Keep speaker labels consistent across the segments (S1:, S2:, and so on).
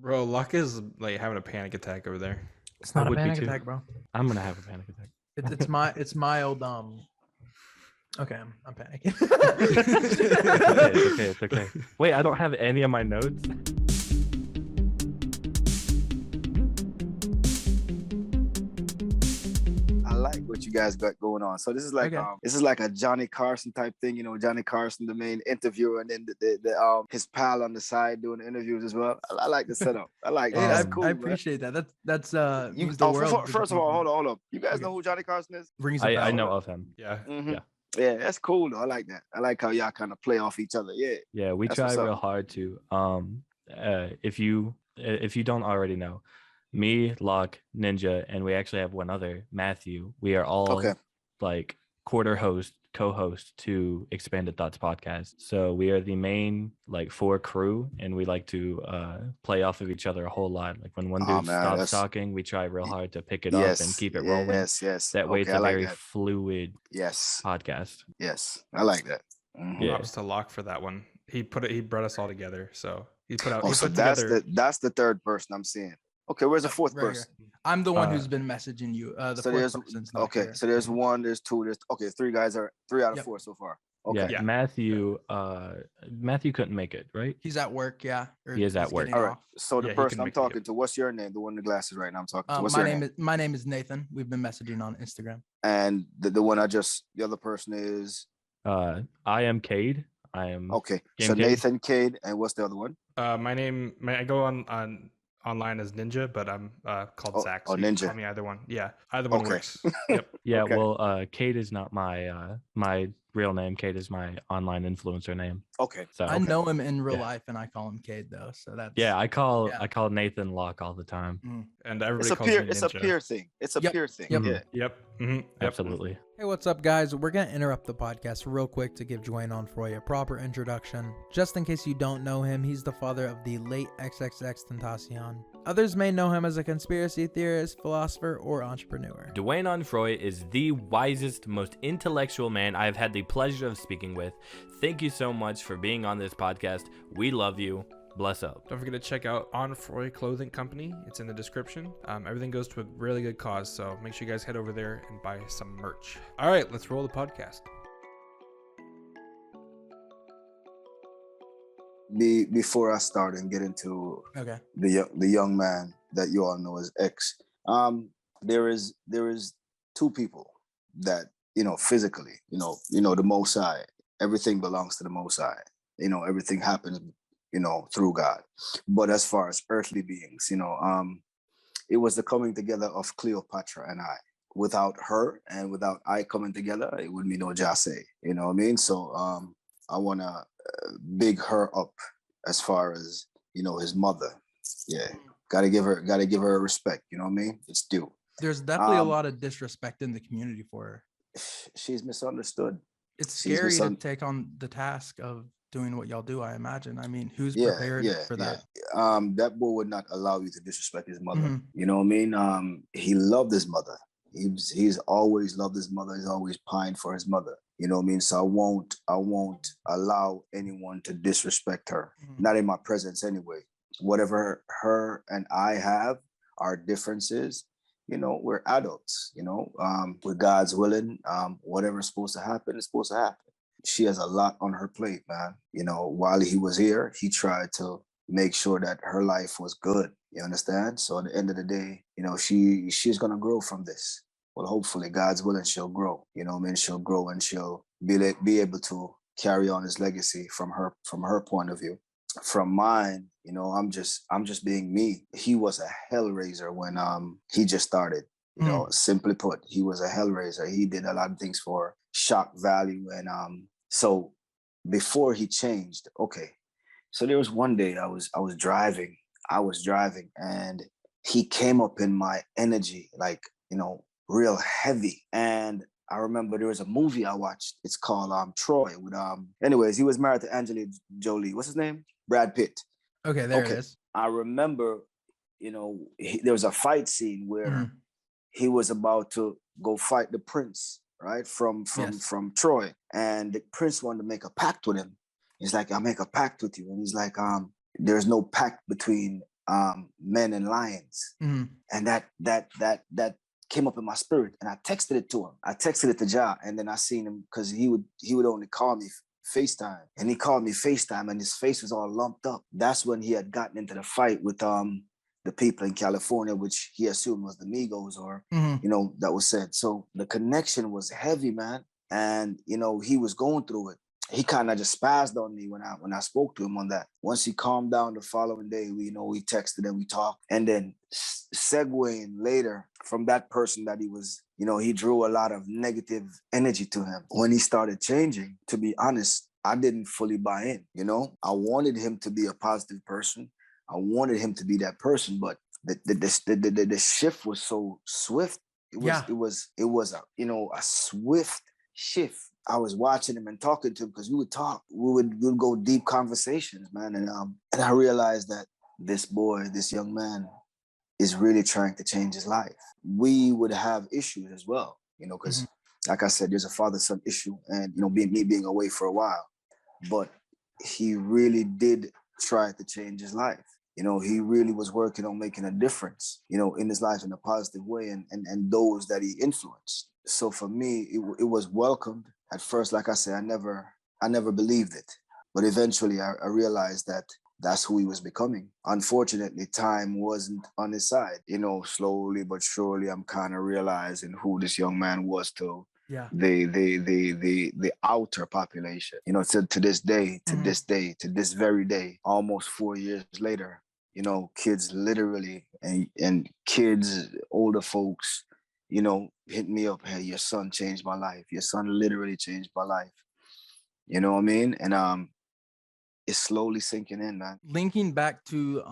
S1: Bro, Luck is like having a panic attack over there.
S2: It's
S3: I
S2: not a
S3: would be
S2: panic
S3: too.
S2: attack, bro.
S3: I'm gonna have a panic attack.
S2: It's mild. Okay, I'm panicking.
S3: It's okay. Wait, I don't have any of my notes.
S4: I like what you guys got going on. So this is like this is like a Johnny Carson type thing, you know, Johnny Carson, the main interviewer, and then the his pal on the side doing the interviews as well. I like the setup. I like
S2: Hey,
S4: that's cool.
S2: I appreciate that. That's
S4: You,
S2: means the world.
S4: first of all, hold up. You guys
S2: Okay.
S4: know who Johnny Carson is?
S2: Rings a
S3: I
S2: bell.
S3: know of him.
S1: Yeah.
S4: Mhm.
S3: Yeah.
S4: Yeah, that's cool though. I like that. I like how y'all kind of play off each other. Yeah.
S3: Yeah, we
S4: That's
S3: try
S4: what's up.
S3: real hard to. If you don't already know, me, Locke, Ninja, and we actually have one other, Matthew. We are all
S4: Okay.
S3: like co-host to Expanded Thoughts podcast. So we are the main like four crew, and we like to play off of each other a whole lot. Like when one
S4: Oh,
S3: dude
S4: man,
S3: stops
S4: that's-
S3: talking, we try real hard to pick it up and keep it rolling.
S4: Yes.
S3: That way, it's
S4: Okay, I
S3: a
S4: like
S3: very
S4: that.
S3: fluid
S4: Yes.
S3: podcast.
S4: Yes. I like that. Mhm.
S3: Yeah.
S1: Props to Lock for that one. He brought us all together. So he put out.
S4: Oh,
S1: he
S4: so
S1: put
S4: that's
S1: together.
S4: that's the third person I'm seeing. Okay, where's the fourth
S2: Right here.
S4: person?
S2: I'm the one
S3: Uh,
S2: who's been messaging you. The
S4: So
S2: fourth
S4: there's
S2: person's not
S4: okay.
S2: here.
S4: So there's one, there's two, there's okay. Three out of
S2: Yep.
S4: four so far. Okay.
S3: Yeah,
S1: Yeah.
S3: Matthew couldn't make it, right?
S2: He's at work. Yeah. Or
S3: He is at
S2: he's
S3: work.
S2: getting
S4: All right.
S2: off.
S4: So the
S1: Yeah, he
S4: person
S1: can
S4: I'm
S1: make it, yeah.
S4: talking to, what's your name? The one in the glasses right now I'm talking to. What's your name?
S2: My name is Nathan. We've been messaging on Instagram.
S4: And the one the other person is
S3: I am Cade. I am
S4: okay.
S3: Game
S4: So
S3: Cade?
S4: Nathan Cade, and what's the other one?
S1: I go on online as Ninja, but I'm called Zach. So you can
S4: Ninja.
S1: call me either one. Yeah, either one
S4: Okay.
S1: works. Yep.
S3: Yeah,
S4: Okay.
S3: well, Cade is not my my real name. Cade is my online influencer name.
S4: Okay.
S3: So
S2: I know him in real
S3: Yeah.
S2: life, and I call him Cade though. So that's
S3: yeah, I call
S2: Yeah.
S3: Nathan Locke all the time.
S1: And everybody
S4: It's a
S1: calls
S4: peer.
S1: me
S4: It's a
S1: Ninja.
S4: peer thing. It's a
S2: Yep.
S4: peer thing.
S2: Yep.
S4: Yeah.
S1: Yep. Yep.
S3: Absolutely.
S2: Hey, what's up, guys? We're going to interrupt the podcast real quick to give Dwayne Onfroy a proper introduction. Just in case you don't know him, he's the father of the late XXXTENTACION. Others may know him as a conspiracy theorist, philosopher, or entrepreneur.
S5: Dwayne Onfroy is the wisest, most intellectual man I've had the pleasure of speaking with. Thank you so much for being on this podcast. We love you. Bless up.
S1: Don't forget to check out Onfroy Clothing Company. It's in the description. Everything goes to a really good cause, so make sure you guys head over there and buy some merch. All right, let's roll the podcast.
S4: Before I start and get into
S2: Okay.
S4: the young man that you all know as X, there is two people that physically, the Most High. Everything belongs to the Most High. Everything happens, through God. But as far as earthly beings, it was the coming together of Cleopatra and I. Without her and without I coming together, it would be no Jase. You know what I mean? So I wanna big her up as far as his mother. Yeah, gotta give her respect. You know what I mean? It's due.
S2: There's definitely a lot of disrespect in the community for her.
S4: She's misunderstood.
S2: It's
S4: She's
S2: scary to take on the task of doing what y'all do, I imagine. I mean, who's
S4: Yeah,
S2: prepared for that?
S4: Yeah. That boy would not allow you to disrespect his mother.
S2: Mhm.
S4: You know what I mean? He loved his mother. He's always loved his mother. He's always pined for his mother. You know what I mean? So I won't allow anyone to disrespect her.
S2: Mhm.
S4: Not in my presence anyway. Whatever her and I have, our differences, we're adults, with God's willing, whatever's supposed to happen is supposed to happen. She has a lot on her plate, man. While he was here, he tried to make sure that her life was good. You understand? So at the end of the day, she's gonna grow from this. Well, hopefully, God's willing, she'll grow. You know what I mean? She'll grow and she'll be able to carry on his legacy from her point of view. From mine, I'm just being me. He was a hellraiser when he just started. Simply put, he was a hellraiser. He did a lot of things for shock value, and so before he changed, okay. So there was one day I was driving, and he came up in my energy, like, real heavy. And I remember there was a movie I watched. It's called Troy with anyways, he was married to Angelina Jolie. What's his name? Brad Pitt.
S2: Okay, there it is.
S4: I remember, there was a fight scene where
S2: Mhm.
S4: he was about to go fight the prince, right? From Troy. And the prince wanted to make a pact with him. He's like, I'll make a pact with you. And he's like, there's no pact between Men and Lions.
S2: Mm-hmm.
S4: And that came up in my spirit, and I texted it to him. I texted it to Ja, and then I seen him because he would only call me FaceTime, and he called me FaceTime, and his face was all lumped up. That's when he had gotten into the fight with the people in California, which he assumed was the Migos, or that was said. So the connection was heavy, man, and he was going through it. He kind of just spazzed on me when I spoke to him on that. Once he calmed down the following day, we texted and we talked, and then segueing later from that person that he was, he drew a lot of negative energy to him. When he started changing, to be honest, I didn't fully buy in. I wanted him to be a positive person. I wanted him to be that person, but the shift was so swift. It was a swift shift. I was watching him and talking to him because we would talk. We would go deep conversations, man. And I realized that this young man is really trying to change his life. We would have issues as well, because like I said, there's a father-son issue, and me being away for a while. But he really did try to change his life. He really was working on making a difference, in his life in a positive way, and those that he influenced. So for me, it was welcomed. At first, like I said, I never believed it. But eventually I realized that that's who he was becoming. Unfortunately, time wasn't on his side. Slowly but surely, I'm kind of realizing who this young man was to the outer population. To this day, to this very day, almost 4 years later, kids literally and kids, older folks, hit me up. Hey, your son changed my life. Your son literally changed my life. You know what I mean? And it's slowly sinking in, man.
S2: Linking back to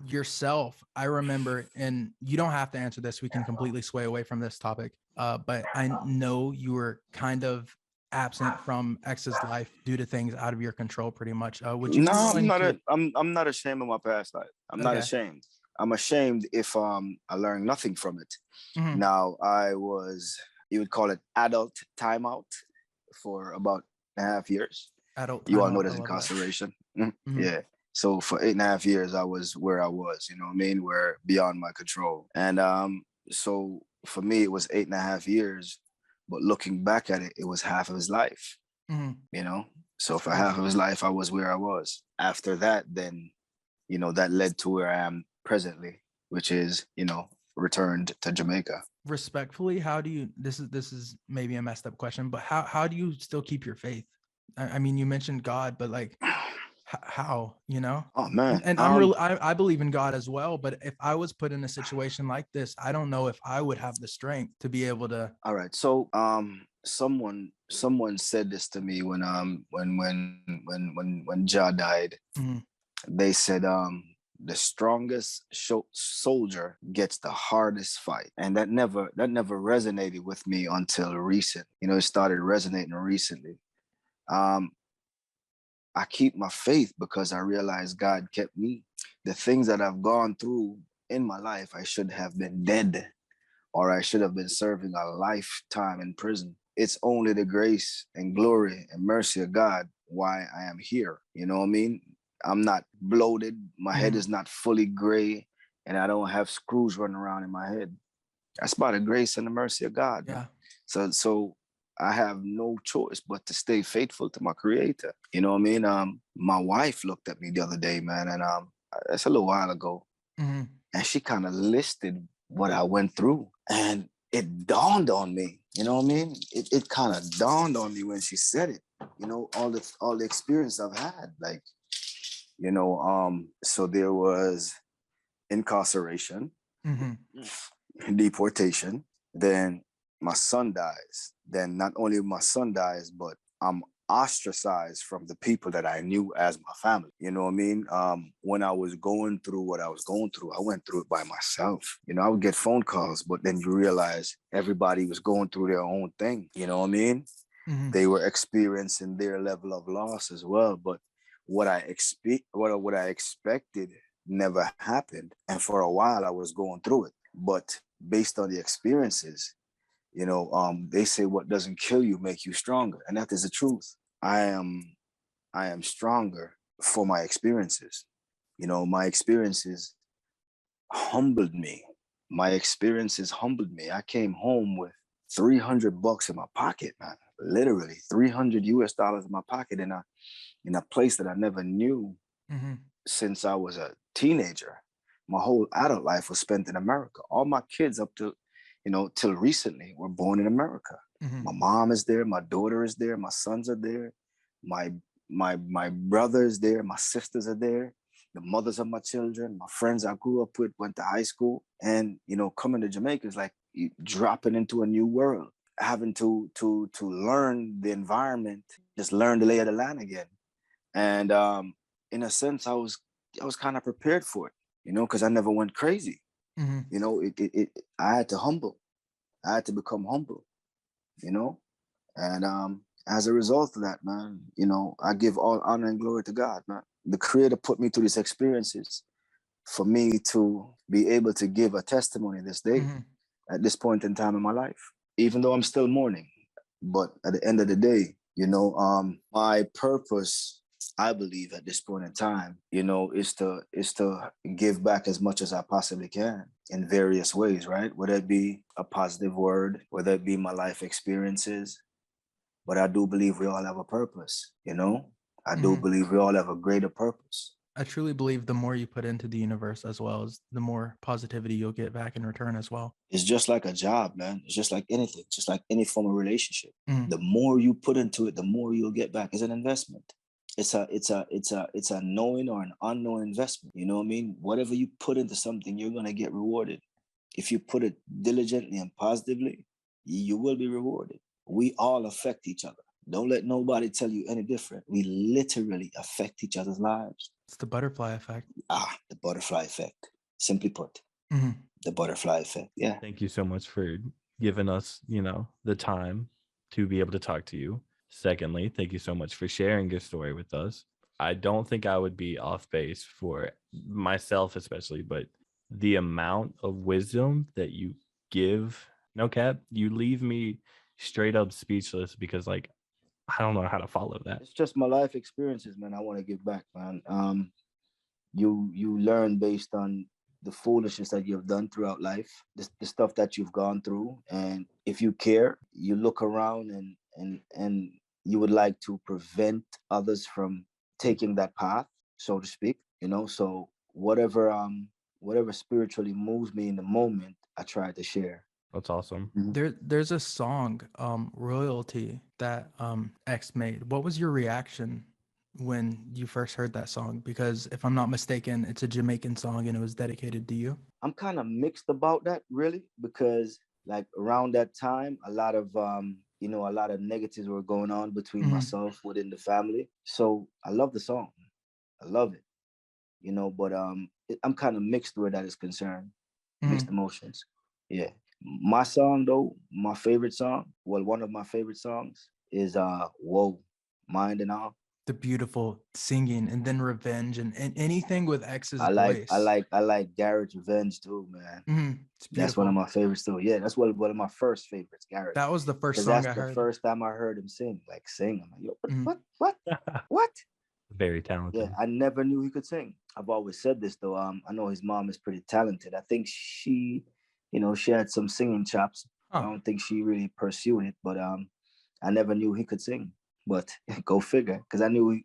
S2: yourself, I remember, and you don't have to answer this, we can completely sway away from this topic, but I know you were kind of absent from X's life due to things out of your control, pretty much. Would you?
S4: No, I'm not ashamed of my past life. I'm not ashamed. I'm ashamed if I learned nothing from it. Now, I was, you would call it adult timeout for about 8.5 years.
S2: Adult
S4: you all know
S2: timeout,
S4: that's incarceration. Yeah. So for 8.5 years, I was where I was, where beyond my control. And so for me, it was 8.5 years. But looking back at it, it was half of his life. So for half of his life, I was where I was. After that, then, that led to where I am presently, which is, returned to Jamaica.
S2: Respectfully, how do you, this is maybe a messed up question, but how do you still keep your faith? I mean, you mentioned God, but like, how,
S4: Oh man.
S2: And I believe in God as well, but if I was put in a situation like this, I don't know if I would have the strength to be able to.
S4: All right. So someone said this to me when Ja died. They said the strongest soldier gets the hardest fight. And that never resonated with me until recent. It started resonating recently. I keep my faith because I realize God kept me. The things that I've gone through in my life, I should have been dead, or I should have been serving a lifetime in prison. It's only the grace and glory and mercy of God why I am here. You know what I mean? I'm not bloated. My head is not fully gray, and I don't have screws running around in my head. That's by the grace and the mercy of God.
S2: Yeah.
S4: So I have no choice but to stay faithful to my creator. You know what I mean? My wife looked at me the other day, man, and that's a little while ago. And she kind of listed what I went through. And it dawned on me, you know what I mean? It kind of dawned on me when she said it, all the experience I've had. Like, so there was incarceration, deportation, then my son dies. Then not only my son dies, but I'm ostracized from the people that I knew as my family. You know what I mean? When I was going through what I was going through, I went through it by myself. I would get phone calls, but then you realize everybody was going through their own thing. You know what I mean? They were experiencing their level of loss as well. But what I expected never happened. And for a while I was going through it. But based on the experiences, they say what doesn't kill you make you stronger. And that is the truth. I am stronger for my experiences. My experiences humbled me. My experiences humbled me. I came home with $300 in my pocket, man. Literally $300 in my pocket in a place that I never knew since I was a teenager. My whole adult life was spent in America. All my kids up to, till recently were born in America. My mom is there, my daughter is there, my sons are there, my brother is there, my sisters are there, the mothers of my children, my friends I grew up with, went to high school. And, coming to Jamaica is like dropping into a new world, having to learn the environment, just learn the lay of the land again. And in a sense, I was kind of prepared for it, because I never went crazy. I had to humble. I had to become humble, and as a result of that, man, I give all honor and glory to God, man. The Creator put me through these experiences for me to be able to give a testimony this day, at this point in time in my life, even though I'm still mourning. But at the end of the day, my purpose, I believe at this point in time, is to give back as much as I possibly can in various ways, right? Whether it be a positive word, whether it be my life experiences. But I do believe we all have a purpose, I do believe we all have a greater purpose.
S2: I truly believe the more you put into the universe, as well as the more positivity you'll get back in return as well.
S4: It's just like a job, man. It's just like anything, just like any form of relationship. The more you put into it, the more you'll get back. It's an investment. It's a knowing or an unknown investment. You know what I mean? Whatever you put into something, you're gonna get rewarded. If you put it diligently and positively, you will be rewarded. We all affect each other. Don't let nobody tell you any different. We literally affect each other's lives.
S2: It's the butterfly effect.
S4: The butterfly effect. Simply put, the butterfly effect. Yeah.
S3: Thank you so much for giving us, the time to be able to talk to you. Secondly, thank you so much for sharing your story with us. I don't think I would be off base for myself, especially, but the amount of wisdom that you give, no cap, you leave me straight up speechless, because I don't know how to follow that.
S4: It's just my life experiences, man. I want to give back, man. You learn based on the foolishness that you've done throughout life, the stuff that you've gone through, and if you care, you look around and you would like to prevent others from taking that path, so to speak. So whatever spiritually moves me in the moment, I try to share.
S3: That's awesome.
S2: There's a song, Royalty, that X made. What was your reaction when you first heard that song? Because if I'm not mistaken, it's a Jamaican song and it was dedicated to you.
S4: I'm kind of mixed about that, really, because around that time, a lot of negatives were going on between myself within the family. So I love the song. I love it, but I'm kind of mixed where that is concerned. Mixed emotions. Yeah. My song, though, my favorite song, one of my favorite songs is Whoa, Mind and All.
S2: The beautiful singing, and then Revenge, and anything with X's
S4: voice. I like Garrett's Revenge too, man. That's one of my favorites too. Yeah, that's one of my first favorites, Garrett.
S2: That was the first song I heard.
S4: That's the first time I heard him sing. I'm like, yo, what?
S3: Very talented.
S4: Yeah, I never knew he could sing. I've always said this though. I know his mom is pretty talented. I think she had some singing chops. I don't think she really pursued it, but I never knew he could sing. But go figure, because I knew,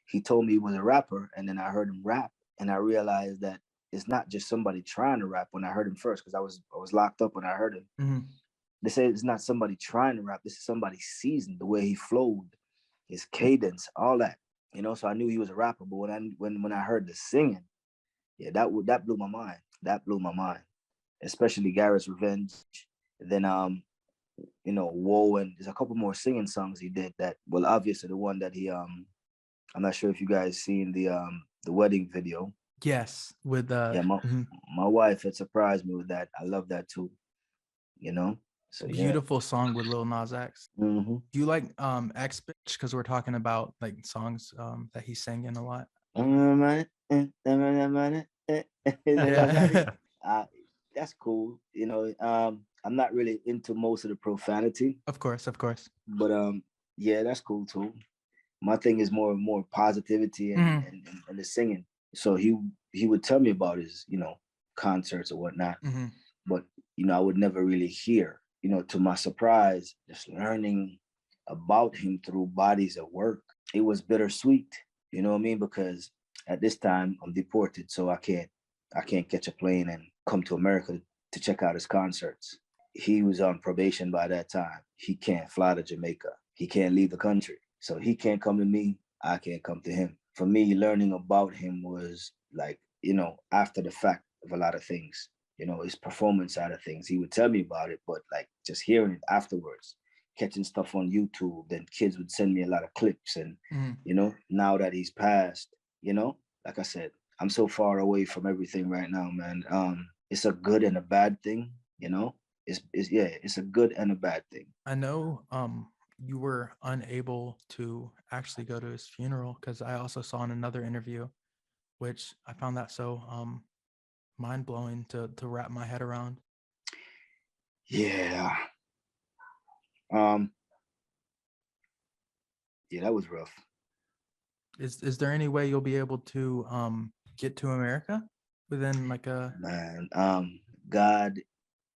S4: he told me he was a rapper, and then I heard him rap, and I realized that it's not just somebody trying to rap when I heard him first, because I was locked up when I heard him. They say it's not somebody trying to rap, this is somebody seasoned, the way he flowed, his cadence, all that. So I knew he was a rapper, but when I heard the singing, yeah, that blew my mind. That blew my mind, especially Garrett's Revenge. And then Whoa, and there's a couple more singing songs he did that. Well, obviously the one that he I'm not sure if you guys seen the wedding video.
S2: Yes, with
S4: my wife had surprised me with that. I love that too. So
S2: beautiful song with Lil Nas X. Do you like X Bitch? Because we're talking about songs that he sang in a lot.
S4: Yeah. That's cool. I'm not really into most of the profanity.
S2: Of course.
S4: But yeah, that's cool too. My thing is more positivity and the singing. So he would tell me about his, concerts or whatnot,
S2: Mm-hmm.
S4: but I would never really hear. To my surprise, just learning about him through bodies of work, it was bittersweet. You know what I mean? Because at this time I'm deported, so I can't catch a plane and come to America to check out his concerts. He was on probation by that time. He can't fly to Jamaica. He can't leave the country. So he can't come to me. I can't come to him. For me, learning about him was like, after the fact of a lot of things, his performance side of things. He would tell me about it, but like just hearing it afterwards, catching stuff on YouTube, then kids would send me a lot of clips. And, now that he's passed, like I said, I'm so far away from everything right now, man. It's a good and a bad thing, it's a good and a bad thing.
S2: I know you were unable to actually go to his funeral, because I also saw in another interview, which I found that so mind blowing to wrap my head around.
S4: Yeah. Um, yeah, that was rough.
S2: Is there any way you'll be able to get to America within like a
S4: Man, God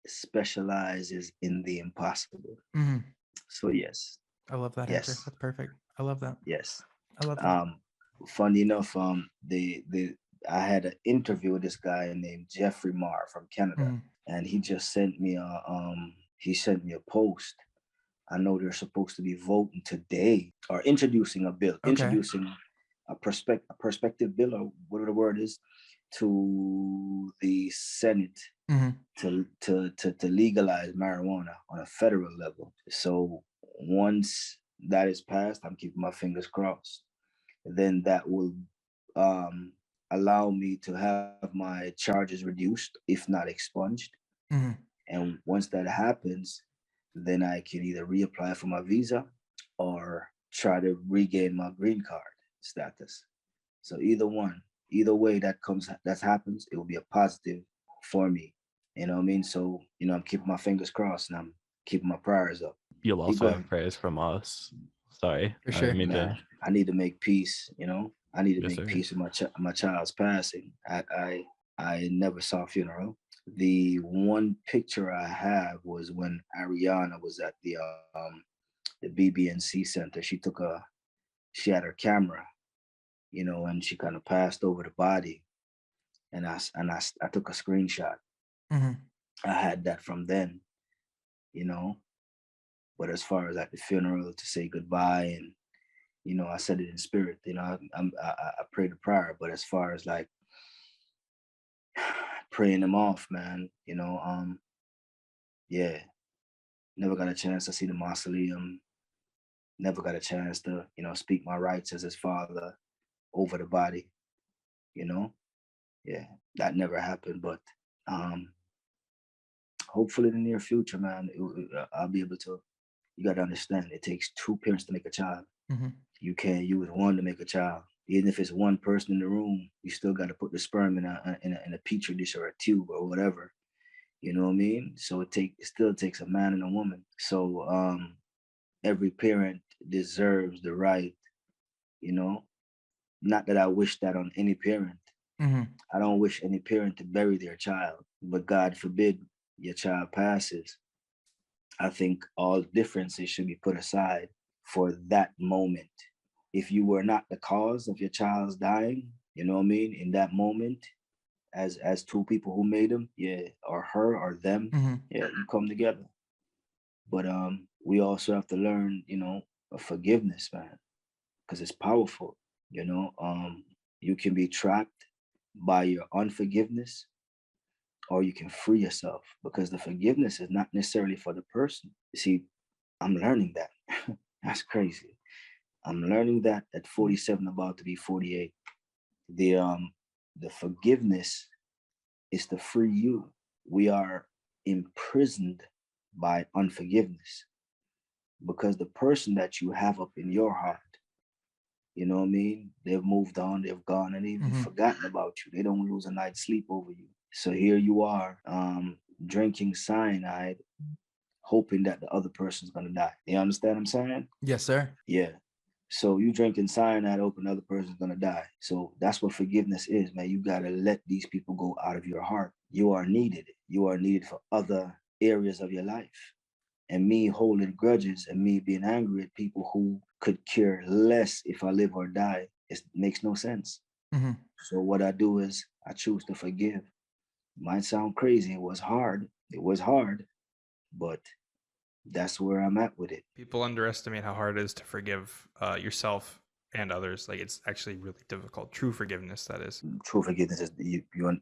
S4: specializes in the impossible.
S2: Mhm.
S4: So yes,
S2: I love that answer.
S4: yes,
S2: That's perfect. I love that.
S4: yes.
S2: I love that.
S4: Funny enough, the I had an interview with this guy named Jeffrey Marr from Canada,
S2: Mhm.
S4: and he just sent me a post. I know they're supposed to be voting today or introducing a bill,
S2: Okay.
S4: introducing a perspective bill, or whatever the word is, to the Senate
S2: Mhm.
S4: to legalize marijuana on a federal level. So once that is passed, I'm keeping my fingers crossed. Then that will um, allow me to have my charges reduced, if not expunged.
S2: Mhm.
S4: And once that happens, then I can either reapply for my visa or try to regain my green card status. So either way that happens, it will be a positive for me. You know what I mean? So, I'm keeping my fingers crossed and I'm keeping my prayers up.
S3: You'll
S4: You
S3: also
S4: go
S3: have
S4: ahead.
S3: prayers from us. Sorry,
S2: For
S3: I
S2: sure.
S3: didn't mean
S4: Man,
S3: to.
S4: I need to make peace, I need to
S3: Yes,
S4: make
S3: sir.
S4: peace with my child's passing. I never saw a funeral. The one picture I have was when Ariana was at the BB&C center. She had her camera, and she kind of passed over the body, and I took a screenshot.
S2: Mhm.
S4: I had that from then, you know. But as far as like the funeral to say goodbye, and I said it in spirit, I prayed a prayer. But as far as like praying him off, man, yeah, never got a chance to see the mausoleum. Never got a chance to, speak my rights as his father over the body, you know. Yeah, that never happened. But um, hopefully in the near future, man, I'll be able to. You got to understand, it takes two parents to make a child.
S2: Mhm.
S4: You can't use one to make a child. Even if it's one person in the room, you still got to put the sperm in a petri dish or a tube or whatever. You know what I mean? So it still takes a man and a woman. So every parent deserves the right, you know. Not that I wish that on any parent.
S2: Mhm.
S4: I don't wish any parent to bury their child, but God forbid your child passes. I think all differences should be put aside for that moment. If you were not the cause of your child's dying, you know what I mean, in that moment, as two people who made them, yeah, or her or them,
S2: Mhm.
S4: yeah, you come together. But we also have to learn, forgiveness, man, because it's powerful. You know, you can be trapped by your unforgiveness, or you can free yourself, because the forgiveness is not necessarily for the person. You see, I'm learning that. That's crazy. I'm learning that at 47, about to be 48. The forgiveness is to free you. We are imprisoned by unforgiveness because the person that you have up in your heart, you know what I mean? They've moved on, they've gone, and they've
S2: Mhm.
S4: forgotten about you. They don't lose a night's sleep over you. So here you are, drinking cyanide, hoping that the other person's gonna die. You understand what I'm saying?
S2: Yes, sir.
S4: Yeah. So you drinking cyanide open, another person's gonna die. So that's what forgiveness is, man. You gotta let these people go out of your heart. You are needed. You are needed for other areas of your life. And me holding grudges and me being angry at people who could care less if I live or die, it makes no sense.
S2: Mm-hmm.
S4: So what I do is I choose to forgive. Might sound crazy. It was hard. It was hard, but that's where I'm at with it.
S1: People underestimate how hard it is to forgive yourself and others. Like, it's actually really difficult. True forgiveness, that is.
S4: True forgiveness is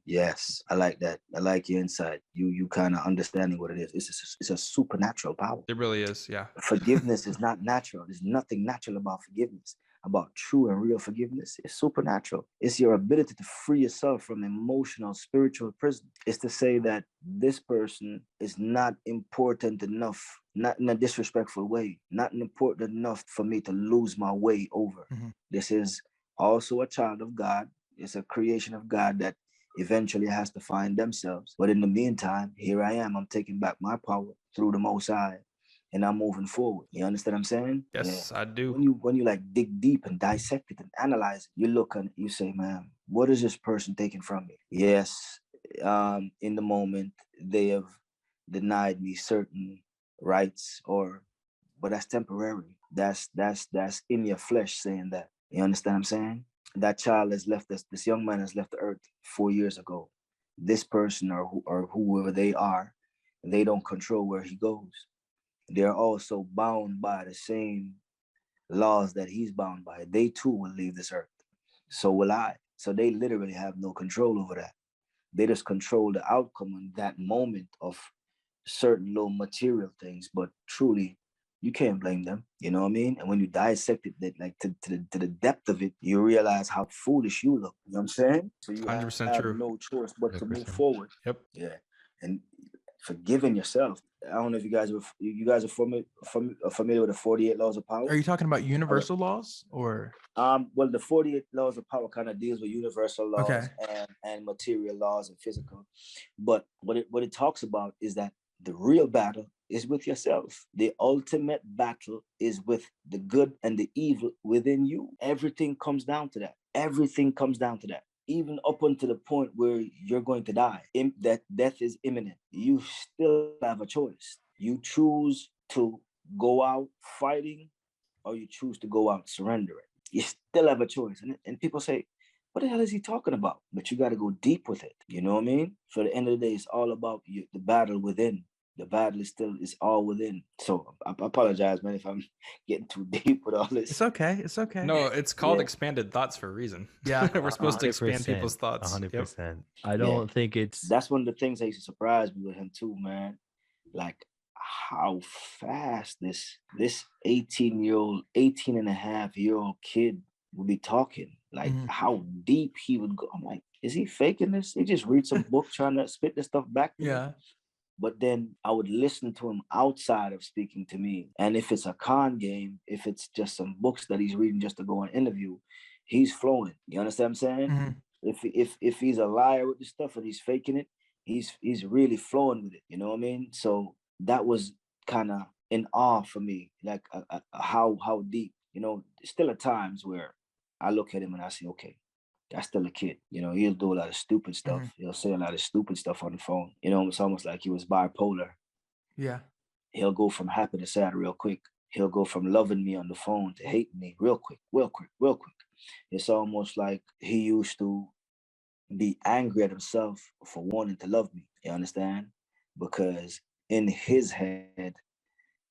S4: yes, I like that. I like your insight. You kind of understanding what it is. It's a supernatural power.
S1: It really is, yeah.
S4: Forgiveness is not natural. There's nothing natural about forgiveness. About true and real forgiveness, it's supernatural. It's your ability to free yourself from emotional, spiritual prison. It's to say that this person is not important enough, not in a disrespectful way, not important enough for me to lose my way over.
S2: Mm-hmm.
S4: This is also a child of God. It's a creation of God that eventually has to find themselves. But in the meantime, here I am. I'm taking back my power through the Most High, and I'm moving forward. You understand what I'm saying?
S1: Yes,
S4: Yeah.
S1: I do.
S4: When you like dig deep and dissect it and analyze it, you look and you say, man, what is this person taking from me? Yes, in the moment they have denied me certain rights, but that's temporary. That's in your flesh saying that. You understand what I'm saying? That child has left us. This young man has left the earth 4 years ago. This person or whoever they are, they don't control where he goes. They're also bound by the same laws that he's bound by. They too will leave this earth. So will I. So they literally have no control over that. They just control the outcome in that moment of certain little material things. But truly, you can't blame them. You know what I mean? And when you dissect it, that like to the depth of it, you realize how foolish you look. You know what I'm saying? So you
S1: 100%
S4: have
S1: true.
S4: no choice but to move
S3: 100%.
S4: forward.
S1: Yep.
S4: Yeah. And forgiving yourself. I don't know if you guys are familiar with the 48 laws of power.
S2: Are you talking about universal laws or?
S4: Well, the 48 laws of power kind of deals with universal laws
S2: Okay.
S4: and material laws and physical. But what it talks about is that the real battle is with yourself. The ultimate battle is with the good and the evil within you. Everything comes down to that. Everything comes down to that. Even up until the point where you're going to die, that death is imminent. You still have a choice. You choose to go out fighting, or you choose to go out surrendering. You still have a choice. And people say, what the hell is he talking about? But you got to go deep with it. You know what I mean? For the end of the day, it's all about the battle within. The battle is all within. So I apologize, man, if I'm getting too deep with all this.
S2: It's okay. It's okay.
S1: No, it's called expanded thoughts for a reason.
S2: Yeah.
S1: We're supposed to expand
S3: 100%,
S1: people's thoughts.
S3: 100%.
S1: Yep.
S3: I don't think it's.
S4: That's one of the things that used to surprise me with him too, man. Like how fast this 18 and a half year old kid would be talking. Like how deep he would go. I'm like, is he faking this? He just read some book trying to spit this stuff back to me.
S2: Yeah.
S4: But then I would listen to him outside of speaking to me. And if it's a con game, if it's just some books that he's reading just to go on interview, he's flowing. You understand what I'm saying?
S2: Mm-hmm.
S4: If he's a liar with this stuff and he's faking it, he's really flowing with it. You know what I mean? So that was kind of in awe for me, like how deep. You know, still at times where I look at him and I say, okay, that's still a kid. You know, he'll do a lot of stupid stuff. He'll say a lot of stupid stuff on the phone. You know, it's almost like he was bipolar.
S2: Yeah.
S4: He'll go from happy to sad real quick. He'll go from loving me on the phone to hating me real quick. It's almost like he used to be angry at himself for wanting to love me. You understand? Because in his head,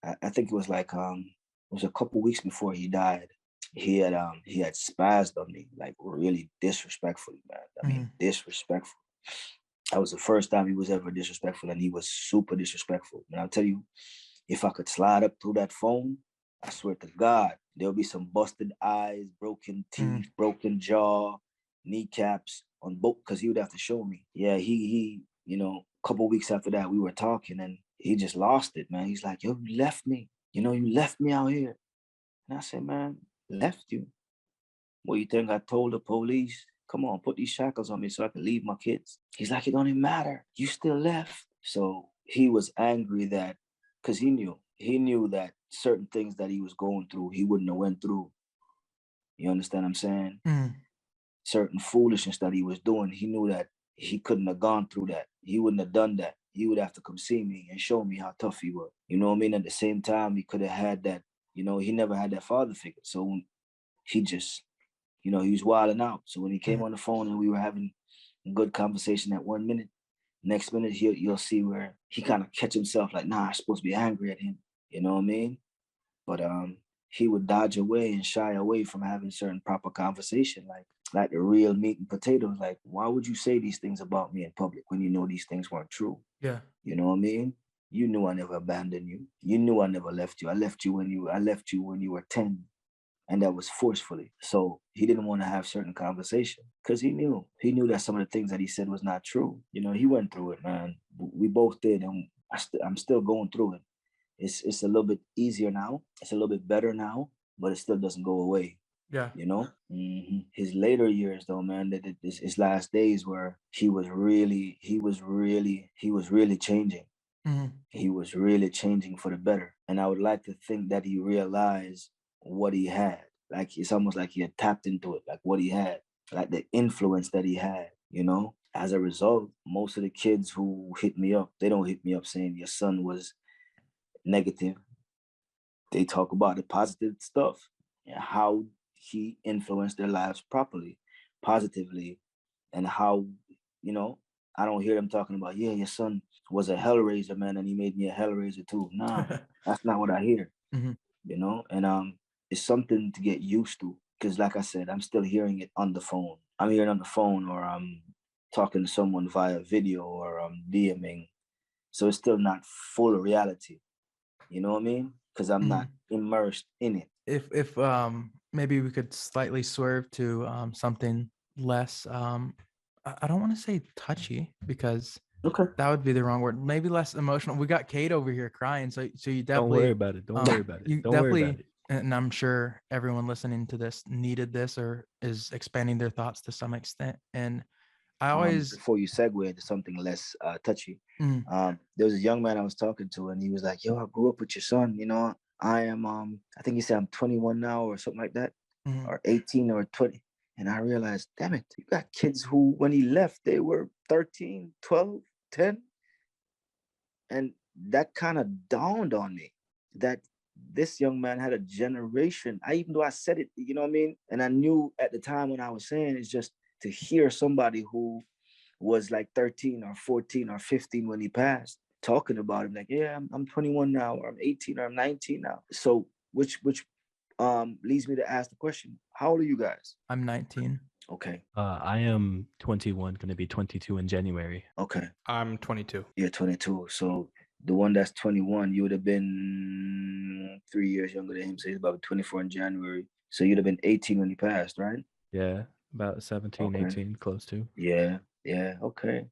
S4: I think it was like it was a couple weeks before he died. He had spazzed on me, like really disrespectfully, man. I mean, disrespectful. That was the first time he was ever disrespectful, and he was super disrespectful. And I'll tell you, if I could slide up through that phone, I swear to God, there'll be some busted eyes, broken teeth, broken jaw, kneecaps on both, because he would have to show me. Yeah, he you know, a couple weeks after that, we were talking, and he just lost it, man. He's like, yo, you left me. You know, you left me out here. And I said, man, left you? What, you think I told the police? Come on, put these shackles on me so I can leave my kids. He's like, it don't even matter. You still left. So he was angry that, because he knew that certain things that he was going through, he wouldn't have went through You understand what I'm saying?
S2: Mm.
S4: Certain foolishness that he was doing, he knew that he couldn't have gone through that. He wouldn't have done that. He would have to come see me and show me how tough he was. You know what I mean? At the same time, he could have had that, he never had that father figure. So he just, he was wilding out. So when he came on the phone and we were having a good conversation at 1 minute, next minute you'll see where he kind of catch himself like, nah, I'm supposed to be angry at him. You know what I mean? But he would dodge away and shy away from having certain proper conversation, like the real meat and potatoes. Like, why would you say these things about me in public when you know these things weren't true?
S2: Yeah.
S4: You know what I mean? You knew I never abandoned you. You knew I never left you. I left you when you were 10, and that was forcefully. So he didn't want to have certain conversation because he knew that some of the things that he said was not true. He went through it, man. We both did, and I'm still going through it. It's a little bit easier now. It's a little bit better now, but it still doesn't go away.
S2: Yeah.
S4: His later years, though, man, his last days where he was really changing.
S2: Mm-hmm.
S4: He was really changing for the better. And I would like to think that he realized what he had. Like, it's almost like he had tapped into it, like what he had, like the influence that he had, As a result, most of the kids who hit me up, they don't hit me up saying your son was negative. They talk about the positive stuff and how he influenced their lives positively, and how, I don't hear them talking about, yeah, your son was a hellraiser, man, and he made me a hellraiser too. Nah, that's not what I hear.
S2: Mm-hmm.
S4: And it's something to get used to, because like I said, I'm still hearing it on the phone. I'm hearing on the phone, or I'm talking to someone via video, or I'm DMing. So it's still not full of reality. You know what I mean? Because I'm not immersed in it.
S2: If maybe we could slightly swerve to something less I don't want to say touchy, because that would be the wrong word. Maybe less emotional. We got Kate over here crying, so you definitely
S3: don't worry about it. Don't worry about it.
S2: You
S3: don't
S2: definitely,
S3: worry about it.
S2: and I'm sure everyone listening to this needed this or is expanding their thoughts to some extent. And I always
S4: before you segue into something less touchy, there was a young man I was talking to, and he was like, "Yo, I grew up with your son. I am I think he said I'm 21 now or something like that, or 18 or 20." And I realized, damn it, you got kids who, when he left, they were 13, 12, 10. And that kind of dawned on me that this young man had a generation. Even though I said it, you know what I mean? And I knew at the time when I was saying, it's just to hear somebody who was like 13 or 14 or 15 when he passed, talking about him, like, yeah, I'm 21 now, or I'm 18, or I'm 19 now. So which leads me to ask the question, how old are you guys?
S2: I'm 19.
S4: Okay.
S3: I am 21, going to be 22 in January.
S4: Okay.
S1: I'm 22.
S4: You're 22. So the one that's 21, you would have been 3 years younger than him. So he's about 24 in January. So you'd have been 18 when he passed, right?
S3: Yeah, about 17,
S4: Okay.
S3: 18, close to.
S4: Yeah. Okay.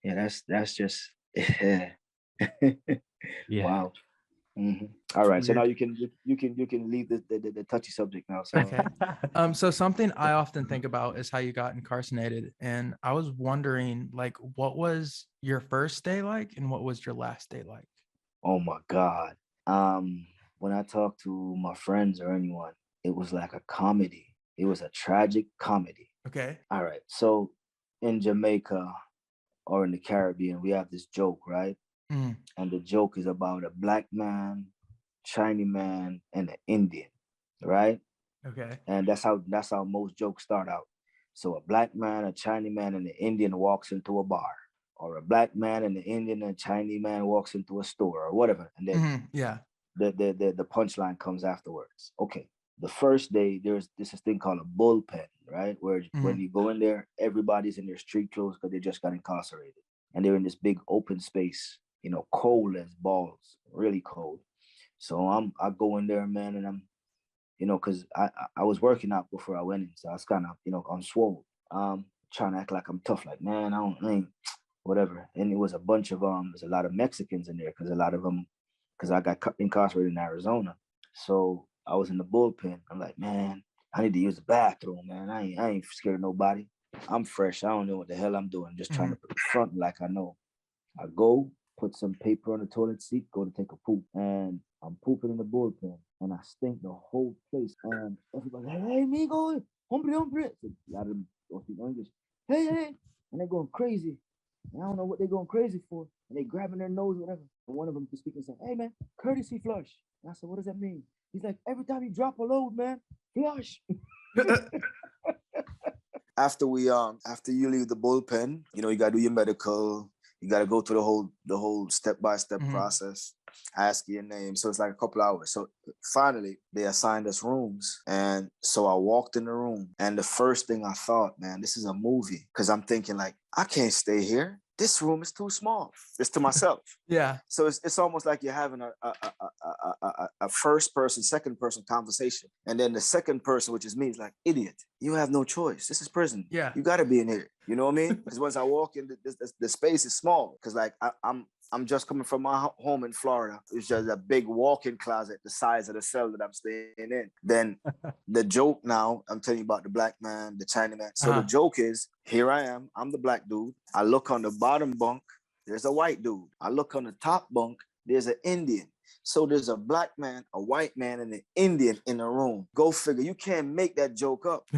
S4: Yeah, that's just yeah.
S3: Yeah.
S4: Wow. All right. So
S2: Weird.
S4: now you can leave the touchy subject now. So
S2: Okay. So something I often think about is how you got incarcerated, and I was wondering, like, what was your first day like, and what was your last day like?
S4: oh my God. When I talk to my friends or anyone, it was like a comedy. It was a tragic comedy.
S2: Okay.
S4: All right. So in Jamaica or in the Caribbean, we have this joke, right? And the joke is about a black man, Chinese man, and an Indian, right?
S2: Okay.
S4: And that's how most jokes start out. So a black man, a Chinese man, and an Indian walks into a bar, or a black man and an Indian and a Chinese man walks into a store, or whatever. And then the punchline comes afterwards. Okay. The first day, there's this thing called a bullpen, right? Where when you go in there, everybody's in their street clothes because they just got incarcerated. And they're in this big open space, cold as balls, really cold. So I go in there, man, and I'm, because I was working out before I went in. So I was kind of, on swole. Trying to act like I'm tough, like, man, I ain't, whatever. And it was a bunch of, there's a lot of Mexicans in there because a lot of them, because I got incarcerated in Arizona. So I was in the bullpen. I'm like, man, I need to use the bathroom, man. I ain't scared of nobody. I'm fresh. I don't know what the hell I'm doing. Just trying to front like I know. I go, put some paper on the toilet seat, go to take a poop. And I'm pooping in the bullpen. and I stink the whole place. And everybody, hey, Migo, hombre, hombre. So a lot of them don't speak no English. Hey, and they're going crazy. And I don't know what they're going crazy for. And they grabbing their nose or whatever. And one of them was speaking, saying, hey, man, courtesy flush. And I said, what does that mean? He's like, every time you drop a load, man, flush. After you leave the bullpen, you gotta do your medical. You gotta go through the whole step-by-step process. Ask your name. So it's like a couple hours. So finally, they assigned us rooms. And so I walked in the room. And the first thing I thought, man, this is a movie. Because I'm thinking, like, I can't stay here. This room is too small. It's to myself.
S2: Yeah.
S4: So it's almost like you're having a first person, second person conversation. And then the second person, which is me, is like, idiot, you have no choice. This is prison.
S2: Yeah.
S4: You got to be in here. You know what I mean? Because once I walk in, the space is small. Because like I'm just coming from my home in Florida. It's just a big walk-in closet the size of the cell that I'm staying in. Then the joke now, I'm telling you about the black man, the Chinaman. So the joke is, here I am. I'm the black dude. I look on the bottom bunk. There's a white dude. I look on the top bunk. There's an Indian. So there's a black man, a white man, and an Indian in the room. Go figure. You can't make that joke up.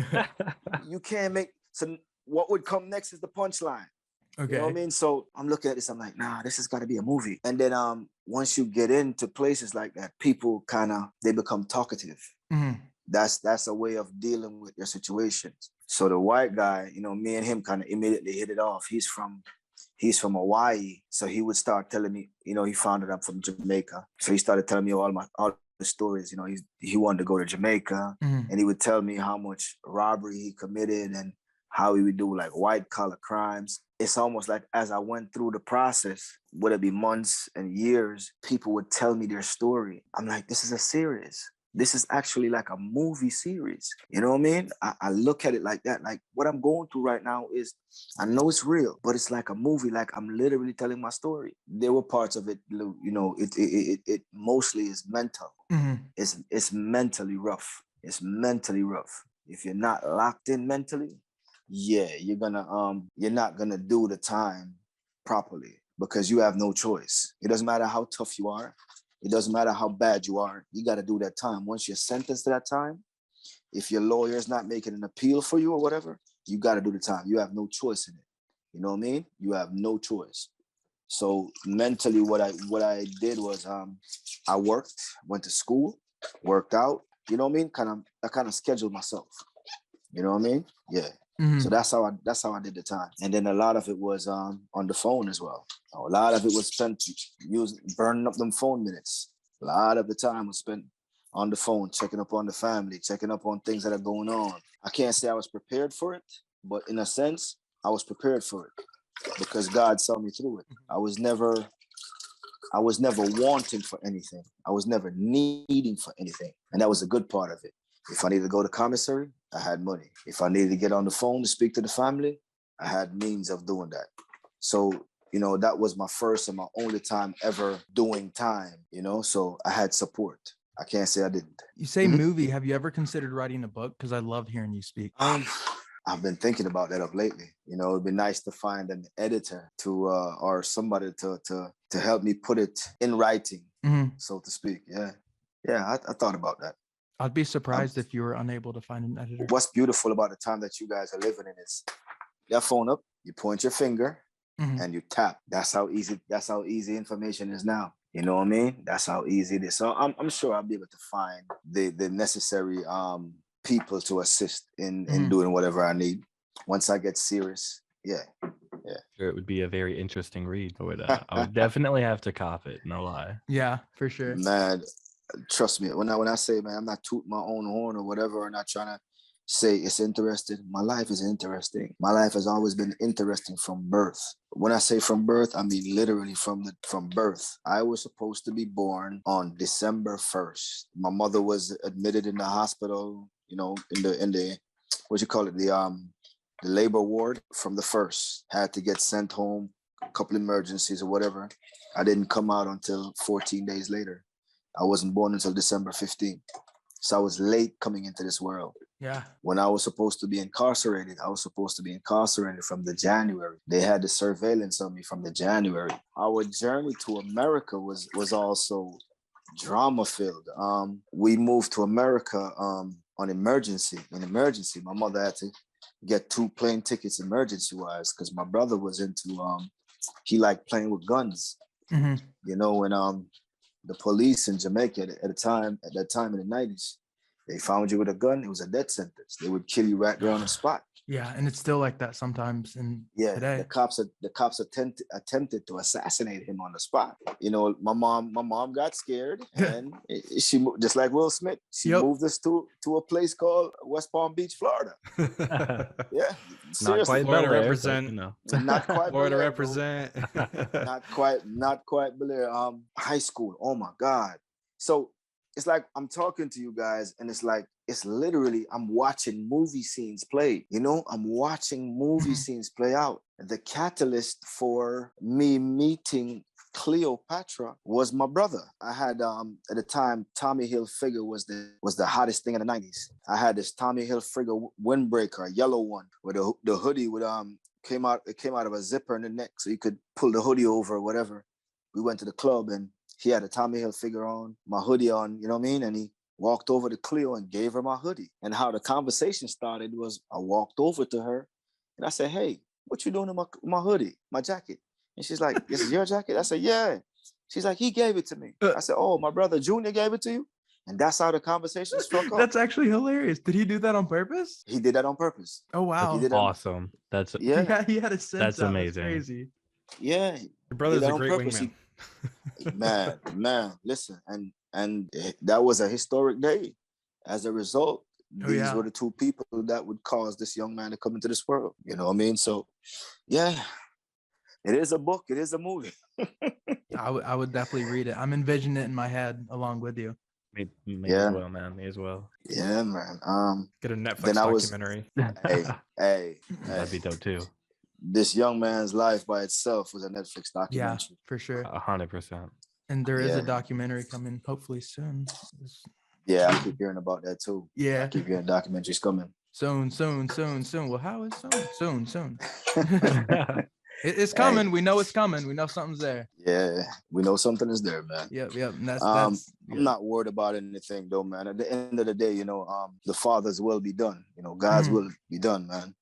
S4: You can't make... So what would come next is the punchline. Okay. You know what I mean? So I'm looking at this, I'm like, nah, this has got to be a movie. And then once you get into places like that, people they become talkative. Mm-hmm. That's a way of dealing with your situations. So the white guy, me and him kind of immediately hit it off. He's from Hawaii. So he would start telling me, he found out I'm from Jamaica. So he started telling me all the stories. He wanted to go to Jamaica, and he would tell me how much robbery he committed and how he would do like white collar crimes. It's almost like as I went through the process, would it be months and years, people would tell me their story. I'm like, this is a series. This is actually like a movie series. You know what I mean? I look at it like that. Like what I'm going through right now is, I know it's real, but it's like a movie. Like I'm literally telling my story. There were parts of it, it mostly is mental. Mm-hmm. It's mentally rough. It's mentally rough. If you're not locked in mentally, yeah, you're not gonna do the time properly because you have no choice. It doesn't matter how tough you are. It doesn't matter how bad you are. You got to do that time. Once you're sentenced to that time, if your lawyer is not making an appeal for you or whatever, you got to do the time. You have no choice in it. You know what I mean? You have no choice. So mentally, what I did was I worked, went to school, worked out. You know what I mean? I kind of scheduled myself. You know what I mean? Yeah. Mm-hmm. So that's how I did the time. And then a lot of it was on the phone as well. A lot of it was spent burning up them phone minutes. A lot of the time was spent on the phone, checking up on the family, checking up on things that are going on. I can't say I was prepared for it, but in a sense, I was prepared for it because God saw me through it. I was never wanting for anything. I was never needing for anything. And that was a good part of it. If I needed to go to commissary, I had money. If I needed to get on the phone to speak to the family, I had means of doing that. So, that was my first and my only time ever doing time, so I had support. I can't say I didn't.
S2: You say movie. Have you ever considered writing a book? Because I love hearing you speak.
S4: I've been thinking about that of lately. It'd be nice to find an editor or somebody to help me put it in writing, so to speak. Yeah, I thought about that.
S2: I'd be surprised if you were unable to find an editor.
S4: What's beautiful about the time that you guys are living in is your phone up, you point your finger, and you tap. That's how easy information is now. You know what I mean? That's how easy it is. So I'm sure I'll be able to find the necessary people to assist in doing whatever I need. Once I get serious, yeah.
S3: Sure, it would be a very interesting read. I would definitely have to cop it, no lie.
S2: Yeah, for sure.
S4: Man, trust me, when I say, man, I'm not tooting my own horn or whatever, or not trying to say it's interesting. My life is interesting. My life has always been interesting from birth. When I say from birth, I mean literally from birth. I was supposed to be born on December 1st. My mother was admitted in the hospital, in the what you call it, the labor ward from the 1st. Had to get sent home, a couple emergencies or whatever. I didn't come out until 14 days later. I wasn't born until December 15th. So I was late coming into this world.
S2: Yeah.
S4: When I was supposed to be incarcerated, from the January. They had the surveillance on me from the January. Our journey to America was also Drama filled. We moved to America on emergency. My mother had to get 2 plane tickets emergency wise because my brother was into he liked playing with guns.
S2: Mm-hmm.
S4: You know, when the police in Jamaica at that time in the 90s, they found you with a gun, it was a death sentence. They would kill you right there on the spot.
S2: Yeah, and it's still like that sometimes today.
S4: The cops attempted to assassinate him on the spot. You know, my mom got scared, and she just like Will Smith, she moved us to a place called West Palm Beach, Florida. Yeah,
S3: not quite
S1: Florida
S3: Bel Air,
S1: represent.
S3: but, you know.
S4: Not quite
S1: Florida
S4: Bel Air,
S1: represent.
S4: not quite Bel Air. High school. Oh my God. So it's like I'm talking to you guys, and it's like it's literally I'm watching movie scenes play. You know, I'm watching movie scenes play out. The catalyst for me meeting Cleopatra was my brother. I had at the time Tommy Hilfiger was the hottest thing in the 90s. I had this Tommy Hilfiger windbreaker, a yellow one, where the hoodie would came out of a zipper in the neck, so you could pull the hoodie over or whatever. We went to the club and he had a Tommy Hilfiger on, my hoodie on, you know what I mean? And he walked over to Cleo and gave her my hoodie. And how the conversation started was I walked over to her and I said, "Hey, what you doing to my hoodie, my jacket?" And she's like, "This is your jacket?" I said, "Yeah." She's like, "He gave it to me." I said, "Oh, my brother Junior gave it to you?" And that's how the conversation struck up.
S2: That's actually hilarious. Did he do that on purpose?
S4: He did that on purpose.
S2: Oh, wow.
S4: He did
S3: Awesome. That's
S4: yeah.
S2: He had a sense.
S3: That's
S2: out.
S3: amazing.
S2: That's crazy.
S4: Yeah.
S1: Your brother's a great
S4: purpose.
S1: wingman.
S4: Man, listen, and that was a historic day. As a result, these were the 2 people that would cause this young man to come into this world. You know what I mean? So, yeah, it is a book. It is a movie.
S2: I would definitely read it. I'm envisioning it in my head along with you.
S3: Me as well, man. Me as well.
S4: Yeah, man.
S1: Get a Netflix documentary.
S4: Hey,
S3: That'd be dope too.
S4: This young man's life by itself was a Netflix
S2: Yeah,
S4: documentary.
S2: for sure.
S3: 100%.
S2: And there is a documentary coming hopefully soon.
S4: Yeah, I keep hearing about that too.
S2: Yeah.
S4: I keep hearing documentaries coming.
S2: Soon. Well, how is soon? It's coming.
S4: Hey.
S2: We know it's coming. We know something's there.
S4: Yeah, we know something is there, man.
S2: Yep. And that's
S4: I'm not worried about anything though, man. At the end of the day, you know, the Father's will be done. You know, God's will be done, man.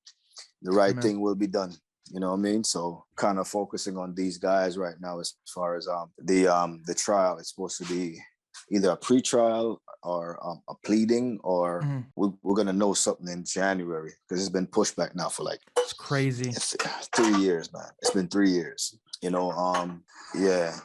S4: The right thing will be done. You know what I mean? So kind of focusing on these guys right now as far as the trial. It's supposed to be either a pre-trial or a pleading, or we're gonna know something in January because it's been pushed back now for like
S2: it's crazy.
S4: 3 years, man. It's been 3 years. You know, I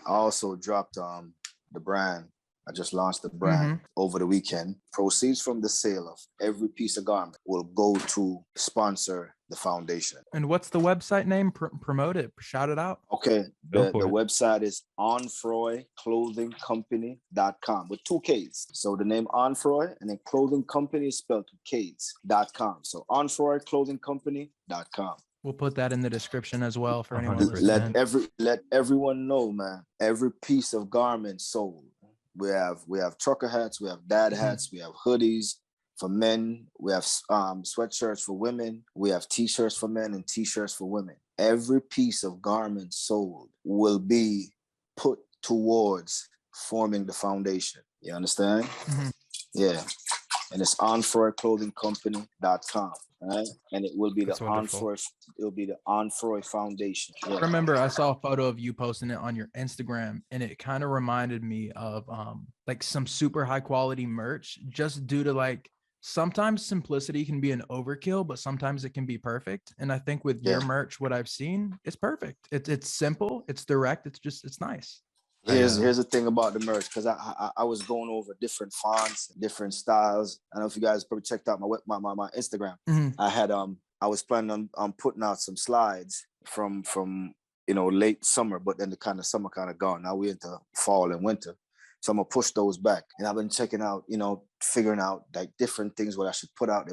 S4: also dropped the brand. I just launched the brand over the weekend. Proceeds from the sale of every piece of garment will go to sponsor the foundation.
S2: And what's the website name? Promote it. Shout it out.
S4: Okay. The website is onfroyclothingcompany.com with 2 Ks. So the name Onfroy and then clothing company is spelled with Ks.com. So onfroyclothingcompany.com.
S2: We'll put that in the description as well for anyone listening.
S4: Let everyone know, man. Every piece of garment sold. We have trucker hats, we have dad hats, we have hoodies for men, we have sweatshirts for women, we have t-shirts for men and t-shirts for women. Every piece of garment sold will be put towards forming the foundation. You understand? Yeah. And it's onfroyclothingcompany.com. Right? And it will be the Onfroy Foundation. Yeah.
S2: I remember I saw a photo of you posting it on your Instagram, and it kind of reminded me of like some super high quality merch, just due to like sometimes simplicity can be an overkill, but sometimes it can be perfect. And I think with your merch, what I've seen, it's perfect. It's simple, it's direct, it's nice.
S4: Here's the thing about the merch, because I was going over different fonts, different styles. I don't know if you guys probably checked out my Instagram. I had I was planning on putting out some slides from late summer, but then the kind of summer kind of gone. Now we're into fall and winter. So I'm gonna push those back. And I've been checking out, figuring out like different things, what I should put out.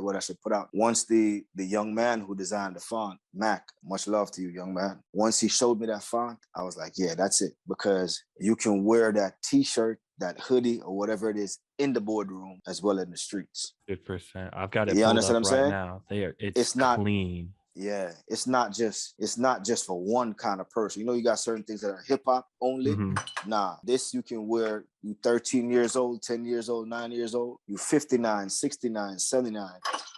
S4: Once the young man who designed the font, Mac, much love to you, young man. Once he showed me that font, I was like, yeah, that's it. Because you can wear that t-shirt, that hoodie, or whatever it is in the boardroom as well in the streets.
S3: 100%. I've got it
S4: You
S3: pulled
S4: understand
S3: up
S4: what I'm
S3: right
S4: saying?
S3: now. It's not clean.
S4: Yeah, it's not just for one kind of person. You know, you got certain things that are hip hop only. Nah, this you can wear. You 13 years old, 10 years old, 9 years old. You 59, 69, 79,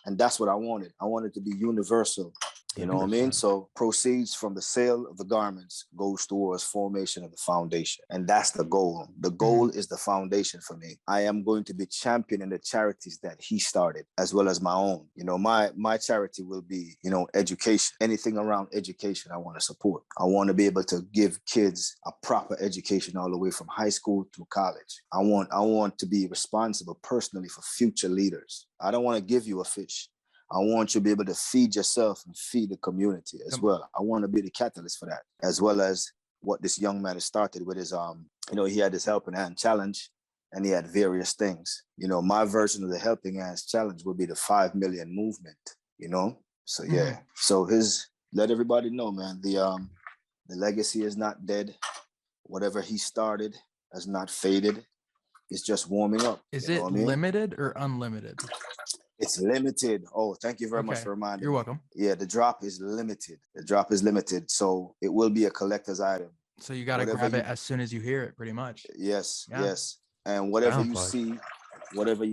S4: and that's what I wanted. I wanted to be universal. You know what I mean? So proceeds from the sale of the garments goes towards formation of the foundation. And that's the goal. The goal is the foundation for me. I am going to be championing the charities that he started, as well as my own. You know, my charity will be, you know, education. Anything around education I want to support. I want to be able to give kids a proper education all the way from high school through college. I want to be responsible personally for future leaders. I don't want to give you a fish. I want you to be able to feed yourself and feed the community as well. I want to be the catalyst for that, as well as what this young man has started with his, you know, he had this helping hand challenge and he had various things. You know, my version of the helping hands challenge would be the 5 million movement, you know? So, yeah. So let everybody know, man, the legacy is not dead. Whatever he started has not faded. It's just warming up.
S2: Is it limited or unlimited?
S4: It's limited. Oh, thank you very much for reminding me.
S2: You're welcome.
S4: Yeah, the drop is limited. The drop is limited. So it will be a collector's item.
S2: So you got to grab it as soon as you hear it, pretty much.
S4: Yes, yes. And whatever you see, whatever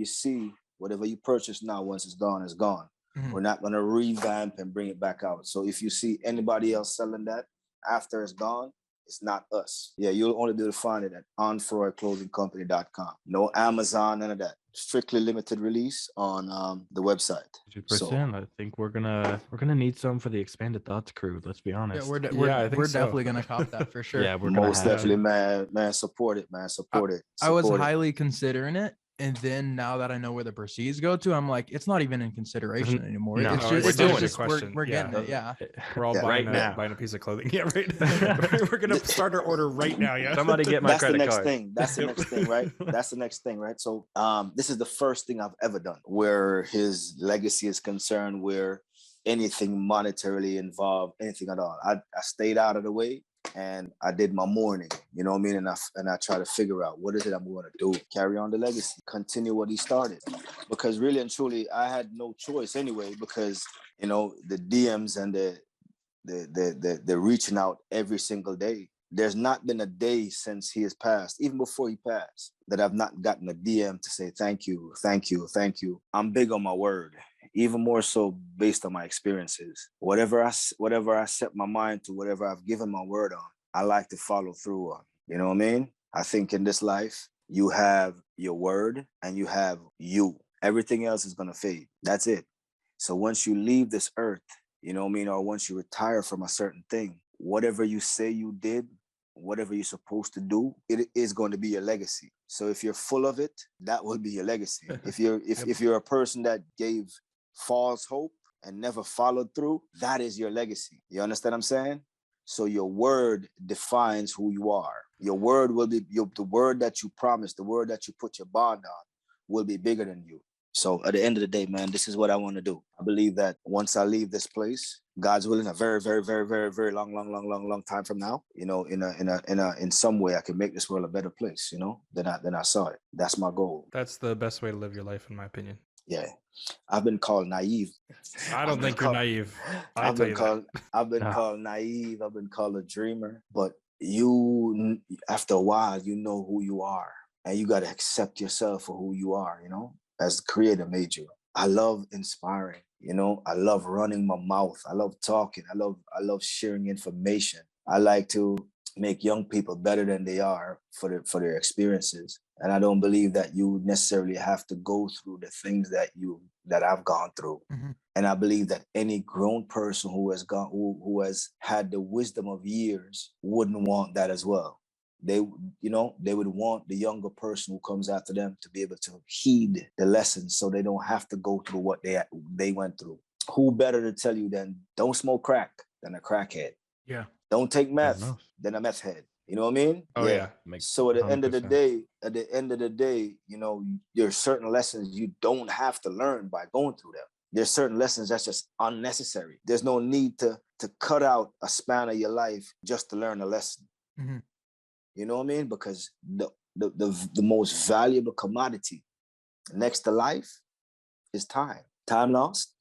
S4: you purchase now, once it's gone, it's gone. We're not going to revamp and bring it back out. So if you see anybody else selling that after it's gone, it's not us. Yeah, you'll only be able to find it at OnfroyClothingCompany.com. No Amazon, none of that. Strictly limited release on the website.
S3: 2%. So, I think we're gonna need some for the Expanded Thoughts crew. Let's be honest.
S2: Yeah, we're definitely gonna cop that for sure.
S3: Yeah, we're
S4: most definitely, man. Support it, man. Support it.
S2: I was highly considering it. And then now that I know where the proceeds go to, I'm like, it's not even in consideration anymore.
S3: No,
S2: it's just we're getting it. Yeah.
S1: We're all buying a piece of clothing. Yeah, right. We're going to start our order right now. Yeah.
S3: Somebody get my credit card.
S4: That's the next thing, right? That's the next thing, right? So this is the first thing I've ever done where his legacy is concerned, where anything monetarily involved, anything at all. I stayed out of the way. And I did my mourning, you know what I mean? And I try to figure out what is it I'm going to do, carry on the legacy, continue what he started. Because really and truly, I had no choice anyway, because, you know, the DMs and the reaching out every single day. There's not been a day since he has passed, even before he passed, that I've not gotten a DM to say, thank you, thank you, thank you. I'm big on my word. Even more so based on my experiences. Whatever I set my mind to, whatever I've given my word on, I like to follow through on. You know what I mean? I think in this life, you have your word and you have you. Everything else is going to fade. That's it. So once you leave this earth, you know what I mean? Or once you retire from a certain thing, whatever you say you did, whatever you're supposed to do, it is going to be your legacy. So if you're full of it, that will be your legacy. If you're a person that gave false hope and never followed through, that is your legacy. You understand what I'm saying? So your word defines who you are. Your word will be the word that you promised, the word that you put your bond on will be bigger than you. So at the end of the day, man, this is what I want to do. I believe that once I leave this place, God's willing, a very, very, very, very, very long time from now, you know, in some way, I can make this world a better place, you know, than I saw it. That's my goal.
S1: That's the best way to live your life, in my opinion.
S4: Yeah, I've been called naive.
S1: I don't think you're naive.
S4: I've been called naive. I've been called a dreamer. But you, after a while, you know who you are, and you got to accept yourself for who you are. You know, as the Creator made you. I love inspiring. You know, I love running my mouth. I love talking. I love sharing information. I like to make young people better than they are for their experiences. And I don't believe that you necessarily have to go through the things that I've gone through. Mm-hmm. And I believe that any grown person who has had the wisdom of years wouldn't want that as well. They would want the younger person who comes after them to be able to heed the lessons so they don't have to go through what they went through. Who better to tell you than don't smoke crack than a crackhead?
S1: Yeah.
S4: Don't take meth than a meth head. You know what I mean?
S1: Oh yeah.
S4: So at the end of the day, you know, there's certain lessons you don't have to learn by going through them. There's certain lessons that's just unnecessary. There's no need to cut out a span of your life just to learn a lesson. Mm-hmm. You know what I mean? Because the most valuable commodity next to life is time. Time lost,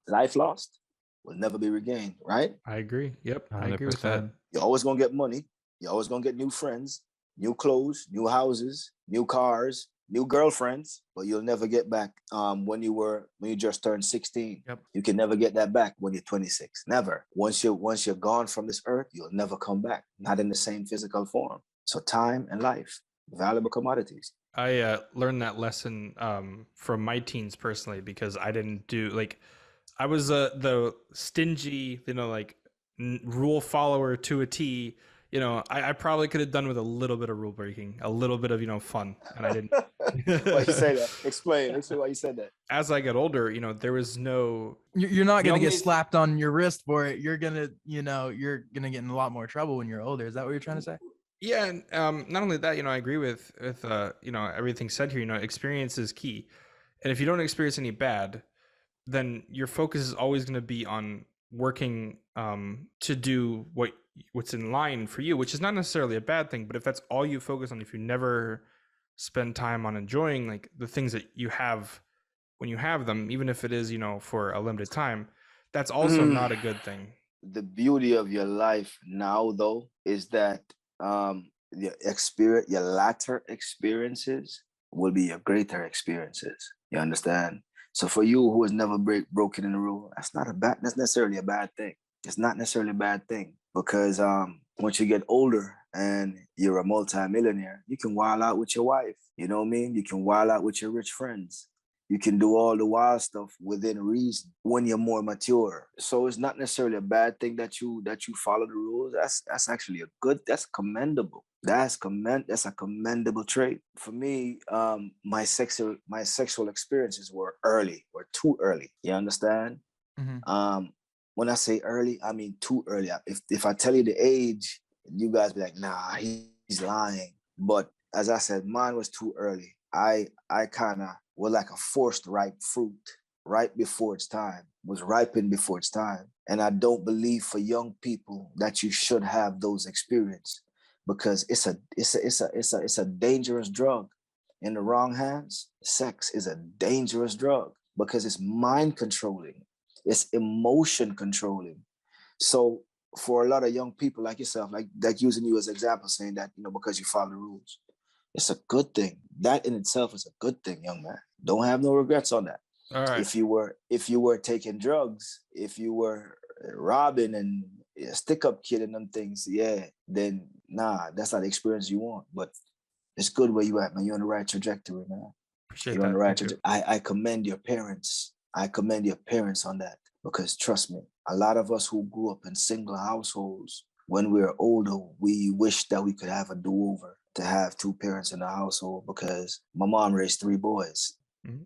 S4: life lost, will never be regained, right?
S1: I agree. Yep, I agree with
S5: 100%.
S1: that.
S4: You're always gonna get money. You're always gonna get new friends, new clothes, new houses, new cars, new girlfriends, but you'll never get back when you just turned 16.
S1: Yep.
S4: You can never get that back when you're 26. Never. Once you're gone from this earth, you'll never come back. Not in the same physical form. So time and life, valuable commodities.
S1: I learned that lesson from my teens personally, because I didn't do like, I was the stingy, like rule follower to a T. I probably could have done with a little bit of rule breaking, a little bit of fun, and I didn't.
S4: Why you say that? Explain why you said that.
S1: As I got older, there was no.
S2: You're not
S1: The
S2: gonna get
S1: only-
S2: slapped on your wrist for it. You're gonna get in a lot more trouble when you're older. Is that what you're trying to say?
S1: Yeah, and not only that, I agree with everything said here. Experience is key, and if you don't experience any bad, then your focus is always going to be on working to do what's in line for you, which is not necessarily a bad thing. But if that's all you focus on, if you never spend time on enjoying like the things that you have when you have them, even if it is for a limited time, that's also not a good thing.
S4: The beauty of your life now, though, is that your latter experiences will be your greater experiences. You understand? So for you who has never broken in the rule, that's necessarily a bad thing. It's not necessarily a bad thing, because once you get older and you're a multi-millionaire, you can wild out with your wife. You know what I mean? You can wild out with your rich friends. You can do all the wild stuff within reason when you're more mature. So it's not necessarily a bad thing that you follow the rules. That's actually that's commendable. That's a commendable trait. For me, my sexual experiences were too early. You understand?
S2: Mm-hmm.
S4: When I say early, I mean too early. If I tell you the age, you guys be like, nah, he's lying. But as I said, mine was too early. I kind of was like a forced ripe fruit right before its time, was ripened before its time. And I don't believe for young people that you should have those experiences, because it's a dangerous drug. In the wrong hands, sex is a dangerous drug because it's mind controlling. It's emotion controlling. So for a lot of young people like yourself, like using you as an example, saying that, because you follow the rules, it's a good thing. That in itself is a good thing, young man. Don't have no regrets on that.
S1: All right.
S4: If you were taking drugs, if you were robbing and a stick-up kid and them things, then nah, that's not the experience you want. But it's good where you at, man. You're on the right trajectory, man.
S1: Appreciate
S4: You're
S1: that.
S4: on the right
S1: Thank you.
S4: trajectory. I commend your parents. I commend your parents on that, because trust me, a lot of us who grew up in single households, when we were older, we wish that we could have a do-over to have two parents in the household, because my mom raised 3 boys.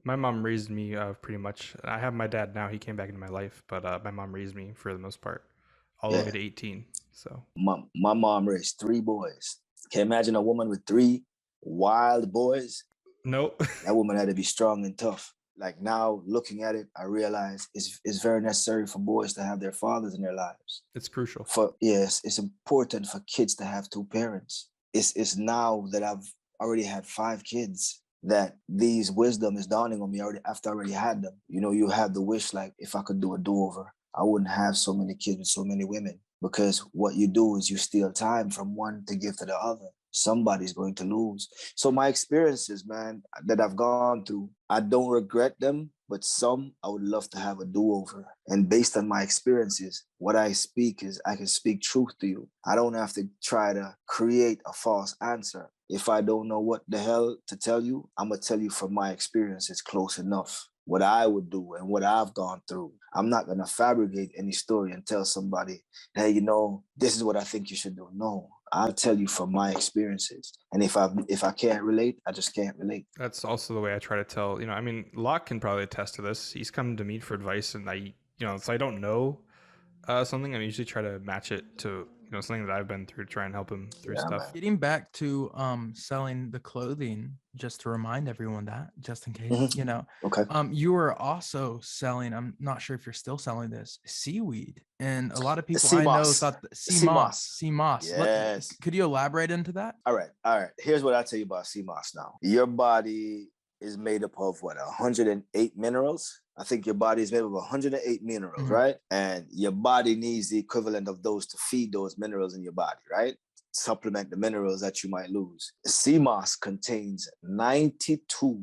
S1: My mom raised me pretty much. I have my dad now. He came back into my life, but my mom raised me for the most part all the way to 18. So
S4: my mom raised 3 boys. Can you imagine a woman with 3 wild boys?
S1: nope.
S4: That woman had to be strong and tough. Like now, looking at it, I realize it's very necessary for boys to have their fathers in their lives.
S1: It's crucial.
S4: It's important for kids to have 2 parents. It's now that I've already had 5 kids that these wisdom is dawning on me after I already had them. You have the wish, like, if I could do a do-over, I wouldn't have so many kids with so many women, because what you do is you steal time from one to give to the other. Somebody's going to lose. So my experiences, man, that I've gone through, I don't regret them, but some I would love to have a do-over. And based on my experiences, what I speak is I can speak truth to you. I don't have to try to create a false answer. If I don't know what the hell to tell you, I'm going to tell you from my experiences close enough what I would do and what I've gone through. I'm not going to fabricate any story and tell somebody, hey, this is what I think you should do. No, I'll tell you from my experiences. And if I can't relate, I just can't relate.
S1: That's also the way I try to tell, Locke can probably attest to this. He's come to me for advice, and if I don't know something, I usually try to match it to, something that I've been through to try and help him through stuff.
S4: Man.
S2: Getting back to selling the clothing, just to remind everyone that, just in case,
S4: Okay.
S2: you were also selling, I'm not sure if you're still selling this, seaweed. And a lot of people I know thought Seamoss.
S4: Yes.
S2: Could you elaborate into that?
S4: All right. Here's what I tell you about Seamoss now. Your body is made up of what, 108 minerals. I think your body is made up of 108 minerals, right? And your body needs the equivalent of those to feed those minerals in your body, right? Supplement the minerals that you might lose. Seamoss contains 92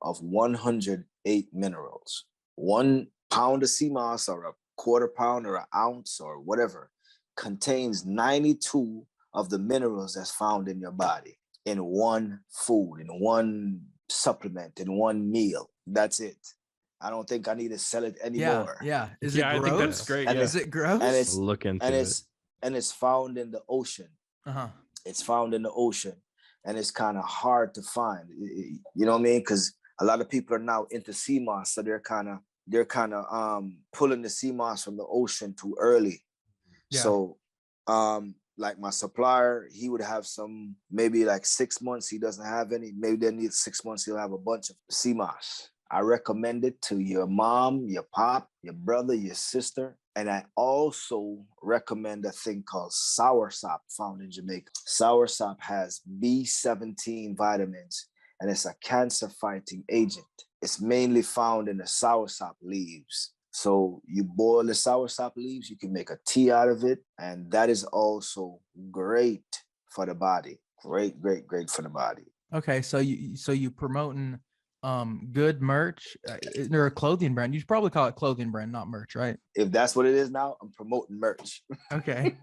S4: of 108 minerals. 1 pound of Seamoss or a quarter pound or an ounce or whatever contains 92 of the minerals that's found in your body in one food, in one supplement, in one meal. That's it. I don't think I need to sell it anymore.
S2: Yeah. Is
S1: Yeah,
S2: it
S1: I
S2: gross?
S1: think that's great.
S4: And
S1: Yeah.
S2: Is it gross?
S4: And it's
S3: Look into
S4: and
S3: it.
S4: it's found in the ocean. It's found in the ocean, and it's kind of hard to find. You know what I mean? Because a lot of people are now into Seamoss, so they're kind of pulling the Seamoss from the ocean too early.
S2: Yeah.
S4: So like my supplier, he would have some, maybe like 6 months he doesn't have any. Maybe they need 6 months, he'll have a bunch of Seamoss. I recommend it to your mom, your pop, your brother, your sister. And I also recommend a thing called soursop found in Jamaica. Soursop has B17 vitamins, and it's a cancer-fighting agent. It's mainly found in the soursop leaves. So you boil the soursop leaves, you can make a tea out of it, and that is also great for the body. Great for the body.
S2: Okay, so you promoting good merch or a clothing brand. You should probably call it clothing brand, not merch, right?
S4: If that's what it is now, I'm promoting merch.
S2: Okay.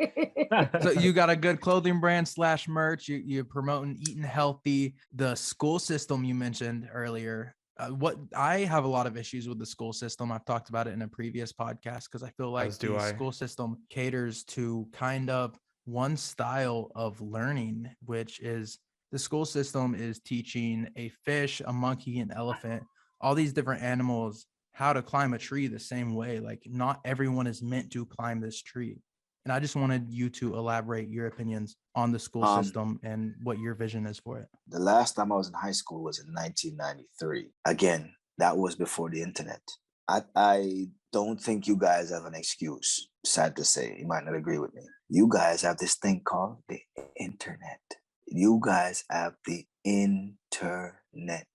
S2: So you got a good clothing brand / merch. You're promoting eating healthy. The school system you mentioned earlier. What I have a lot of issues with the school system. I've talked about it in a previous podcast because I feel like the school system caters to kind of one style of learning, which is the school system is teaching a fish, a monkey, an elephant, all these different animals how to climb a tree the same way. Like not everyone is meant to climb this tree. And I just wanted you to elaborate your opinions on the school system and what your vision is for it.
S4: The last time I was in high school was in 1993. Again, that was before the internet. I don't think you guys have an excuse. Sad to say, you might not agree with me. You guys have this thing called the internet. You guys have the internet.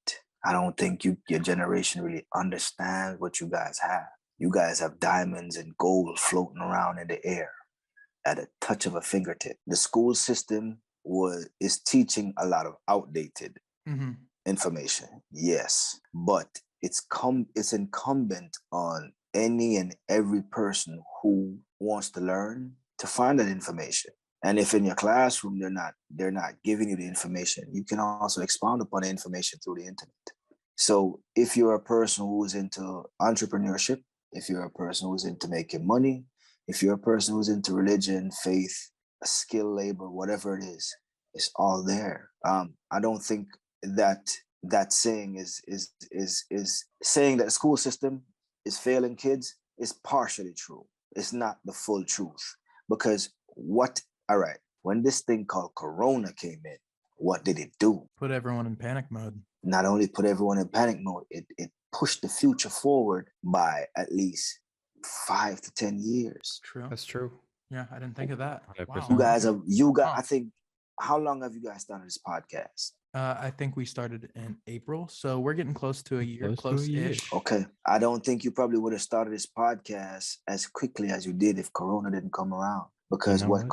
S4: I don't think your generation really understands what you guys have. You guys have diamonds and gold floating around in the air at a touch of a fingertip. The school system is teaching a lot of outdated information, yes, but it's incumbent on any and every person who wants to learn to find that information. And if in your classroom they're not giving you the information, you can also expound upon the information through the internet. So if you're a person who's into entrepreneurship, if you're a person who's into making money, if you're a person who's into religion, faith, skill labor, whatever it is, it's all there. I don't think that saying is saying that the school system is failing kids is partially true. It's not the full truth. Because when this thing called Corona came in, what did it do?
S2: Put everyone in panic mode.
S4: Not only put everyone in panic mode, it pushed the future forward by at least 5 to 10 years.
S2: True.
S1: That's true.
S2: Yeah, I didn't think of that.
S3: 100%.
S2: Wow.
S4: I think, how long have you guys started this podcast?
S2: I think we started in April, so we're getting close to a year, close-ish.
S4: Okay. I don't think you probably would have started this podcast as quickly as you did if Corona didn't come around. Because what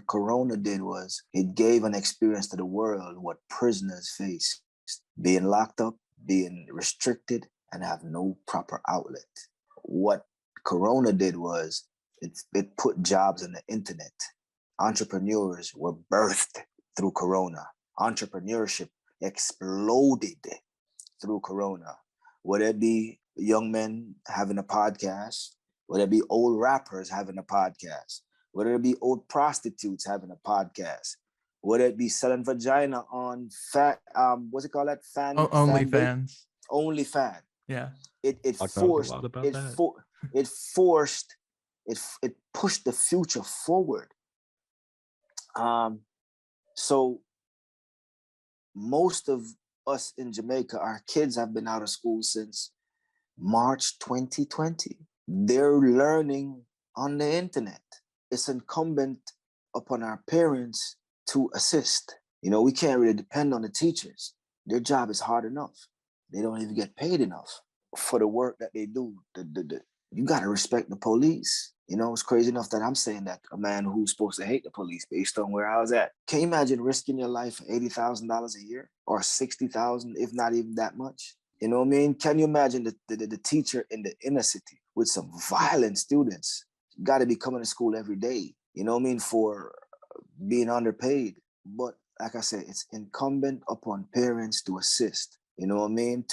S4: Corona did was it gave an experience to the world what prisoners face, being locked up, being restricted, and have no proper outlet. What Corona did was it put jobs on the internet. Entrepreneurs were birthed through Corona. Entrepreneurship exploded through Corona. Would it be young men having a podcast? Would it be old rappers having a podcast? Would it be old prostitutes having a podcast? Would it be selling vagina on what's it called? That fan?
S2: OnlyFans.
S4: OnlyFans.
S2: Yeah.
S4: It pushed the future forward. So most of us in Jamaica, our kids have been out of school since March 2020. They're learning on the internet. It's incumbent upon our parents to assist. We can't really depend on the teachers. Their job is hard enough. they don't even get paid enough for the work that they do. You got to respect the police. You know, it's crazy enough that I'm saying that a man who's supposed to hate the police based on where I was at. Can you imagine risking your life for $80,000 a year or 60,000, if not even that much? You know what I mean? Can you imagine the teacher in the inner city with some violent students? You got to be coming to school every day. You know what I mean? For being underpaid. But like I said, it's incumbent upon parents to assist. You know what I mean?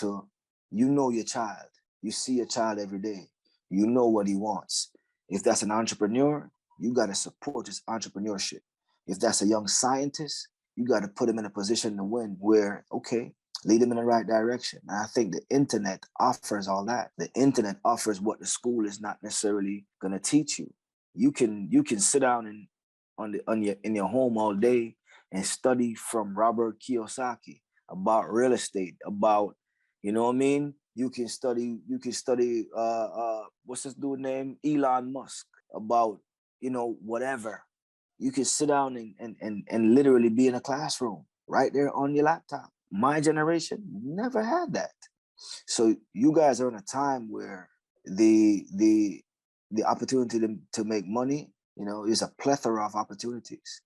S4: You know your child. You see your child every day. You know what he wants. If that's an entrepreneur, you got to support his entrepreneurship. If that's a young scientist, you got to put him in a position to win where, okay, lead him in the right direction. And I think the internet offers all that. The internet offers what the school is not necessarily going to teach you. You can sit down in your home all day and study from Robert Kiyosaki about real estate, about, you know what I mean? You can study what's this dude name? Elon Musk, about, you know, whatever. You can sit down and literally be in a classroom right there on your laptop. My generation never had that. So you guys are in a time where the opportunity to make money, you know, is a plethora of opportunities.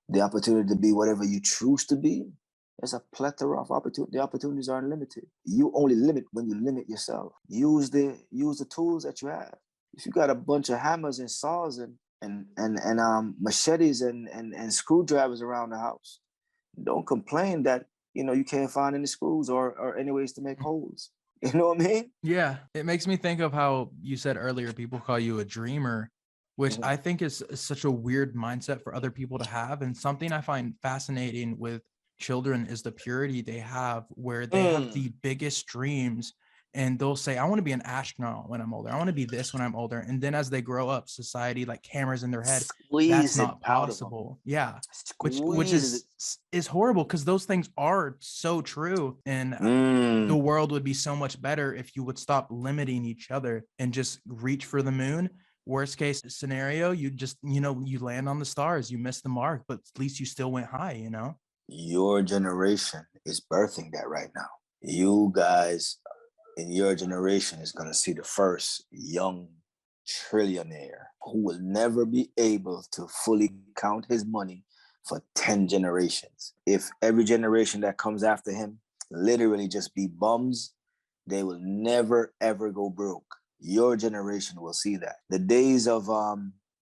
S4: The opportunity to be whatever you choose to be, there's a plethora of opportunities. The opportunities are unlimited. You only limit when you limit yourself. Use the tools that you have. If you got a bunch of hammers and saws and machetes and screwdrivers around the house, don't complain that, you know, you can't find any screws or any ways to make holes. You know what I mean?
S2: Yeah, it makes me think of how you said earlier, people call you a dreamer, which I think is such a weird mindset for other people to have. And something I find fascinating with children is the purity they have, where they have the biggest dreams and they'll say, I want to be an astronaut when I'm older. I want to be this when I'm older. And then as they grow up, society, like cameras in their head, that's not possible. Yeah. Which is horrible, because those things are so true. And the world would be so much better if you would stop limiting each other and just reach for the moon. Worst case scenario, you just, you know, you land on the stars, you missed the mark, but at least you still went high, you know?
S4: Your generation is birthing that right now. You guys in your generation is going to see the first young trillionaire who will never be able to fully count his money for 10 generations. If every generation that comes after him literally just be bums, they will never, ever go broke. Your generation will see that. The days of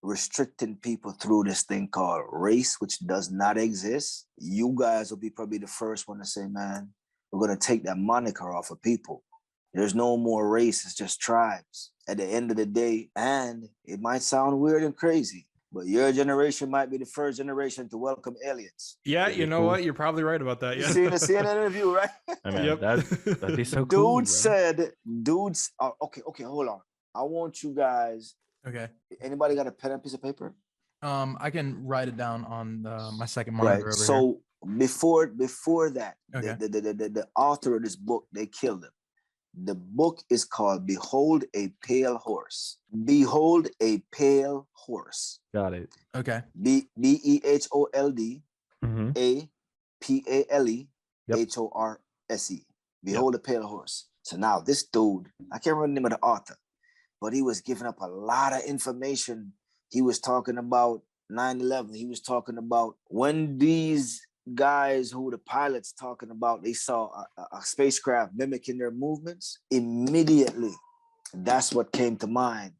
S4: restricting people through this thing called race, which does not exist, you guys will be probably the first one to say, man, we're going to take that moniker off of people. There's no more race, it's just tribes. At the end of the day, and it might sound weird and crazy, but your generation might be the first generation to welcome aliens.
S1: Yeah, you know what? You're probably right about that.
S4: You
S1: Yeah.
S4: seen the CNN interview, right?
S3: I mean,
S1: Yep.
S3: that'd be so cool.
S4: Okay, hold on. I want you guys.
S2: Okay.
S4: Anybody got a pen and piece of paper?
S2: I can write it down on my second monitor over
S4: so
S2: here.
S4: Before that,
S2: okay.
S4: the author of this book, they killed him. The book is called Behold a Pale Horse. Behold a Pale Horse.
S3: Got it.
S2: Okay.
S4: BEHOLD APALE HORSE. Behold a Pale Horse. So now this dude, I can't remember the name of the author, but he was giving up a lot of information. He was talking about 9/11. He was talking about when these guys who the pilots talking about, they saw a spacecraft mimicking their movements. Immediately, that's what came to mind.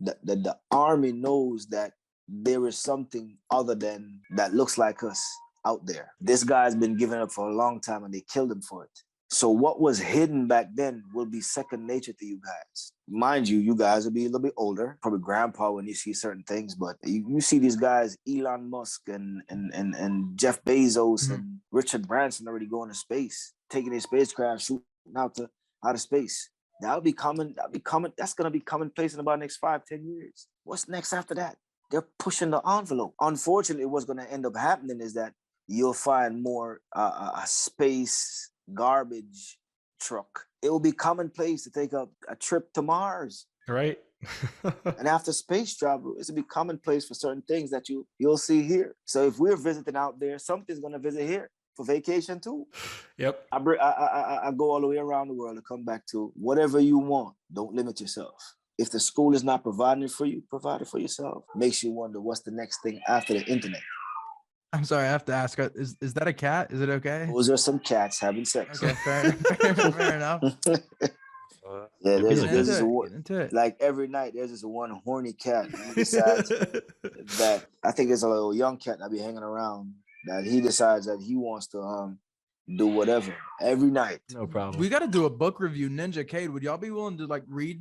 S4: The army knows that there is something other than that looks like us out there. This guy's been giving up for a long time and they killed him for it. So what was hidden back then will be second nature to you guys. Mind you, you guys will be a little bit older, probably grandpa when you see certain things, but you see these guys, Elon Musk and Jeff Bezos and Richard Branson already going to space, taking their spacecraft, shooting out to outer space. That's going to be commonplace in about the next 5-10 years. What's next after that? They're pushing the envelope. Unfortunately, what's going to end up happening is that you'll find more a space garbage truck. It will be commonplace to take a trip to Mars.
S1: Right.
S4: And after space travel, it's going to be commonplace for certain things that you'll see here. So if we're visiting out there, something's going to visit here. for vacation too.
S1: Yep.
S4: I go all the way around the world to come back to whatever you want. Don't limit yourself. If the school is not providing it for you, provide it for yourself. Makes you wonder what's the next thing after the internet.
S2: I'm sorry, I have to ask. Is that a cat? Is it okay?
S4: Those are some cats having sex.
S2: Okay, fair enough.
S4: Yeah, there's
S2: Get
S4: this
S2: into it.
S4: like every night there's this one horny cat. He decides that I think it's a little young cat that be hanging around that he decides that he wants to do whatever every night.
S3: No problem.
S2: We got to do a book review, Ninja Cade. Would y'all be willing to like read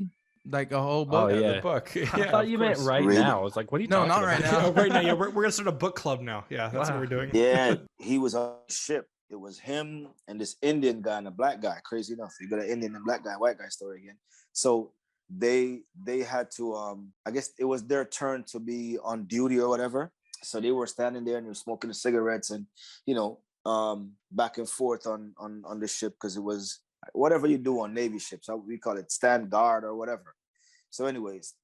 S2: like a whole book?
S3: Oh,
S1: Yeah,
S3: yeah.
S1: the book.
S3: I
S1: Yeah,
S3: thought
S1: of
S3: you meant
S1: course.
S3: right
S4: Read
S3: now.
S4: it.
S3: I was like, what are you
S2: No,
S3: talking
S2: not
S3: about?
S2: right now.
S1: Right now, yeah, we're gonna start a book club now. Yeah, that's what
S3: Wow.
S1: we're doing.
S4: Yeah, he was on a ship. It was him and this Indian guy and a black guy. Crazy enough, you got an Indian and black guy, white guy story again. So they had to I guess it was their turn to be on duty or whatever. So they were standing there and they were smoking the cigarettes and back and forth on the ship because it was whatever you do on Navy ships. We call it stand guard or whatever. So anyways,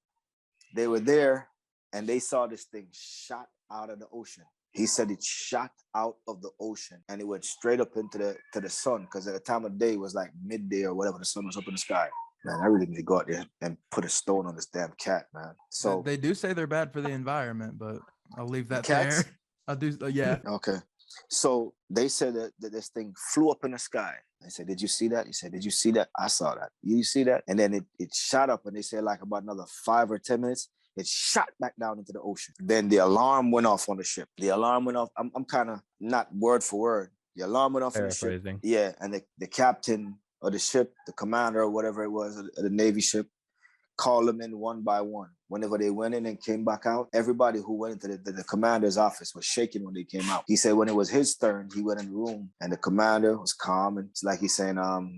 S4: they were there and they saw this thing shot out of the ocean. He said it shot out of the ocean and it went straight up into the sun because at the time of day it was like midday or whatever. The sun was up in the sky. Man, I really need to go out there and put a stone on this damn cat, man. So
S2: they do say they're bad for the environment, but I'll leave that
S4: cats?
S2: there. I'll do, yeah.
S4: Okay. So they said that this thing flew up in the sky. I said, did you see that? He said, did you see that? I saw that. You see that? And then it shot up and they said like about another 5 or 10 minutes, it shot back down into the ocean. Then the alarm went off on the ship. The alarm went off. I'm kind of not word for word. The alarm went off on the ship.
S3: Paraphrasing.
S4: Yeah. And the captain of the ship, the commander or whatever it was, of the Navy ship, called them in one by one. Whenever they went in and came back out, everybody who went into the commander's office was shaking when they came out. He said when it was his turn, he went in the room and the commander was calm. And it's like he's saying,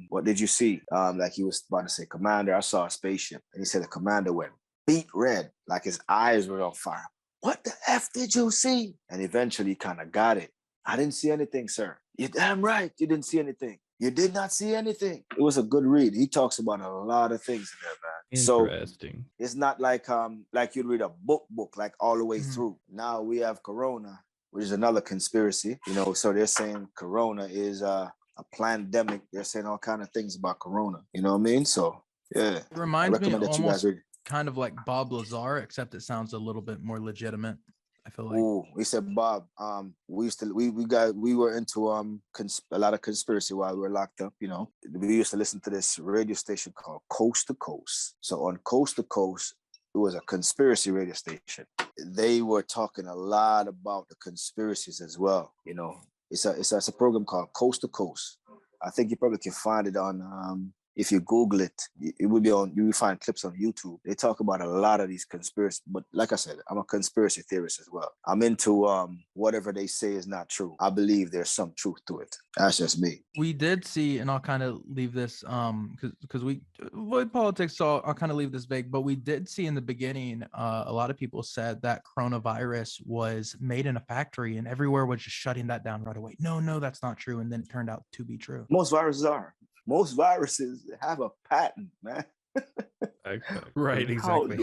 S4: what did you see? Like he was about to say, Commander, I saw a spaceship. And he said the commander went beet red, like his eyes were on fire. What the F did you see? And eventually he kind of got it. I didn't see anything, sir. You're damn right. You didn't see anything. You did not see anything. It was a good read. He talks about a lot of things in there, man.
S3: Interesting.
S4: So it's not like you'd read a book like all the way through. Now we have Corona, which is another conspiracy. So they're saying Corona is a pandemic. They're saying all kind of things about Corona. You know what I mean? So yeah.
S2: It reminds me
S4: that you guys
S2: almost
S4: read.
S2: kind of like Bob Lazar, except it sounds a little bit more legitimate. I feel like.
S4: Ooh, we said Bob. We were into a lot of conspiracy while we were locked up. We used to listen to this radio station called Coast to Coast. So on Coast to Coast, it was a conspiracy radio station. They were talking a lot about the conspiracies as well. It's a program called Coast to Coast. I think you probably can find it on if you Google it, it will be on. You will find clips on YouTube. They talk about a lot of these conspiracies. But like I said, I'm a conspiracy theorist as well. I'm into whatever they say is not true. I believe there's some truth to it. That's just me.
S2: We did see, and I'll kind of leave this because we avoid politics, so I'll kind of leave this vague. But we did see in the beginning, a lot of people said that coronavirus was made in a factory, and everywhere was just shutting that down right away. No, that's not true. And then it turned out to be true.
S4: Most viruses are. Most viruses have a patent, man.
S1: Right, exactly.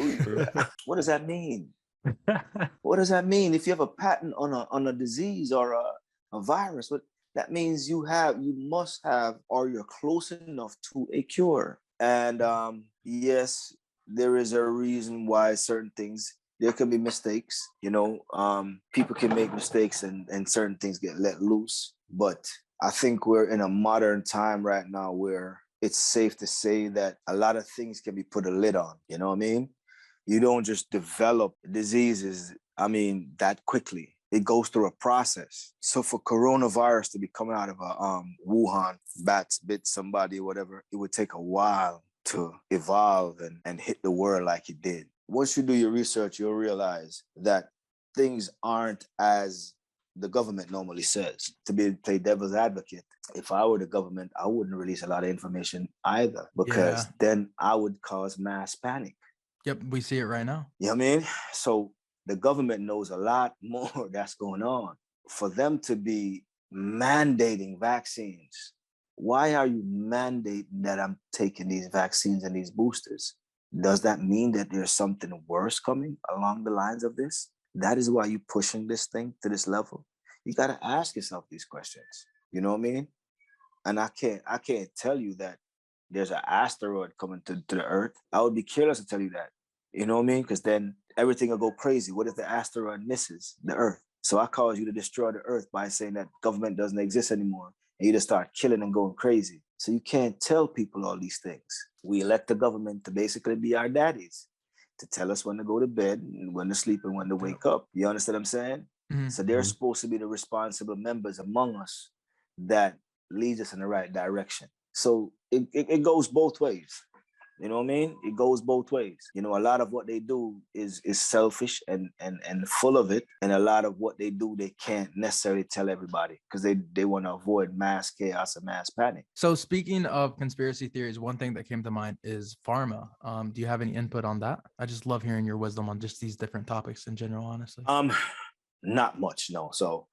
S4: What does that mean? What does that mean? If you have a patent on a disease or a virus, what that means you must have, or you're close enough to a cure. And yes, there is a reason why certain things, there can be mistakes. People can make mistakes and certain things get let loose. But I think we're in a modern time right now where it's safe to say that a lot of things can be put a lid on. You know what I mean? You don't just develop diseases, that quickly. It goes through a process. So for coronavirus to be coming out of a Wuhan, bats bit somebody or whatever, it would take a while to evolve and hit the world like it did. Once you do your research, you'll realize that things aren't as the government normally says. To play devil's advocate, if I were the government, I wouldn't release a lot of information either, because then I would cause mass panic.
S2: Yep, we see it right now.
S4: You know what I mean? So the government knows a lot more that's going on. For them to be mandating vaccines, why are you mandating that I'm taking these vaccines and these boosters? Does that mean that there's something worse coming along the lines of this? That is why you're pushing this thing to this level. You got to ask yourself these questions. You know what I mean? And I can't tell you that there's an asteroid coming to the Earth. I would be careless to tell you that. You know what I mean? Because then everything will go crazy. What if the asteroid misses the Earth? So I cause you to destroy the Earth by saying that government doesn't exist anymore, and you just start killing and going crazy. So you can't tell people all these things. We elect the government to basically be our daddies, to tell us when to go to bed and when to sleep and when to wake up. You understand what I'm saying?
S2: Mhm.
S4: So they're supposed to be the responsible members among us that leads us in the right direction. So it goes both ways. You know what I mean? It goes both ways. You know, a lot of what they do is selfish and full of it. And a lot of what they do, they can't necessarily tell everybody because they want to avoid mass chaos and mass panic.
S2: So speaking of conspiracy theories, one thing that came to mind is pharma. Do you have any input on that? I just love hearing your wisdom on just these different topics in general, honestly.
S4: Not much, no. So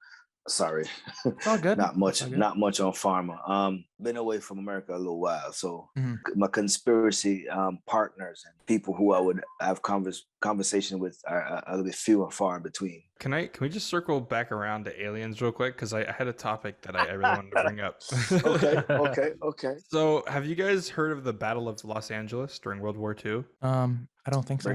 S4: sorry.
S2: It's all good.
S4: Not much,
S2: It's all good.
S4: not much on pharma. Been away from America a little while. So
S2: Mhm.
S4: my conspiracy partners and people who I would have conversation with are a little bit few and far in between.
S1: Can we just circle back around to aliens real quick? Because I had a topic that I really wanted to bring up.
S4: Okay.
S1: So have you guys heard of the Battle of Los Angeles during World War II?
S2: I don't think so.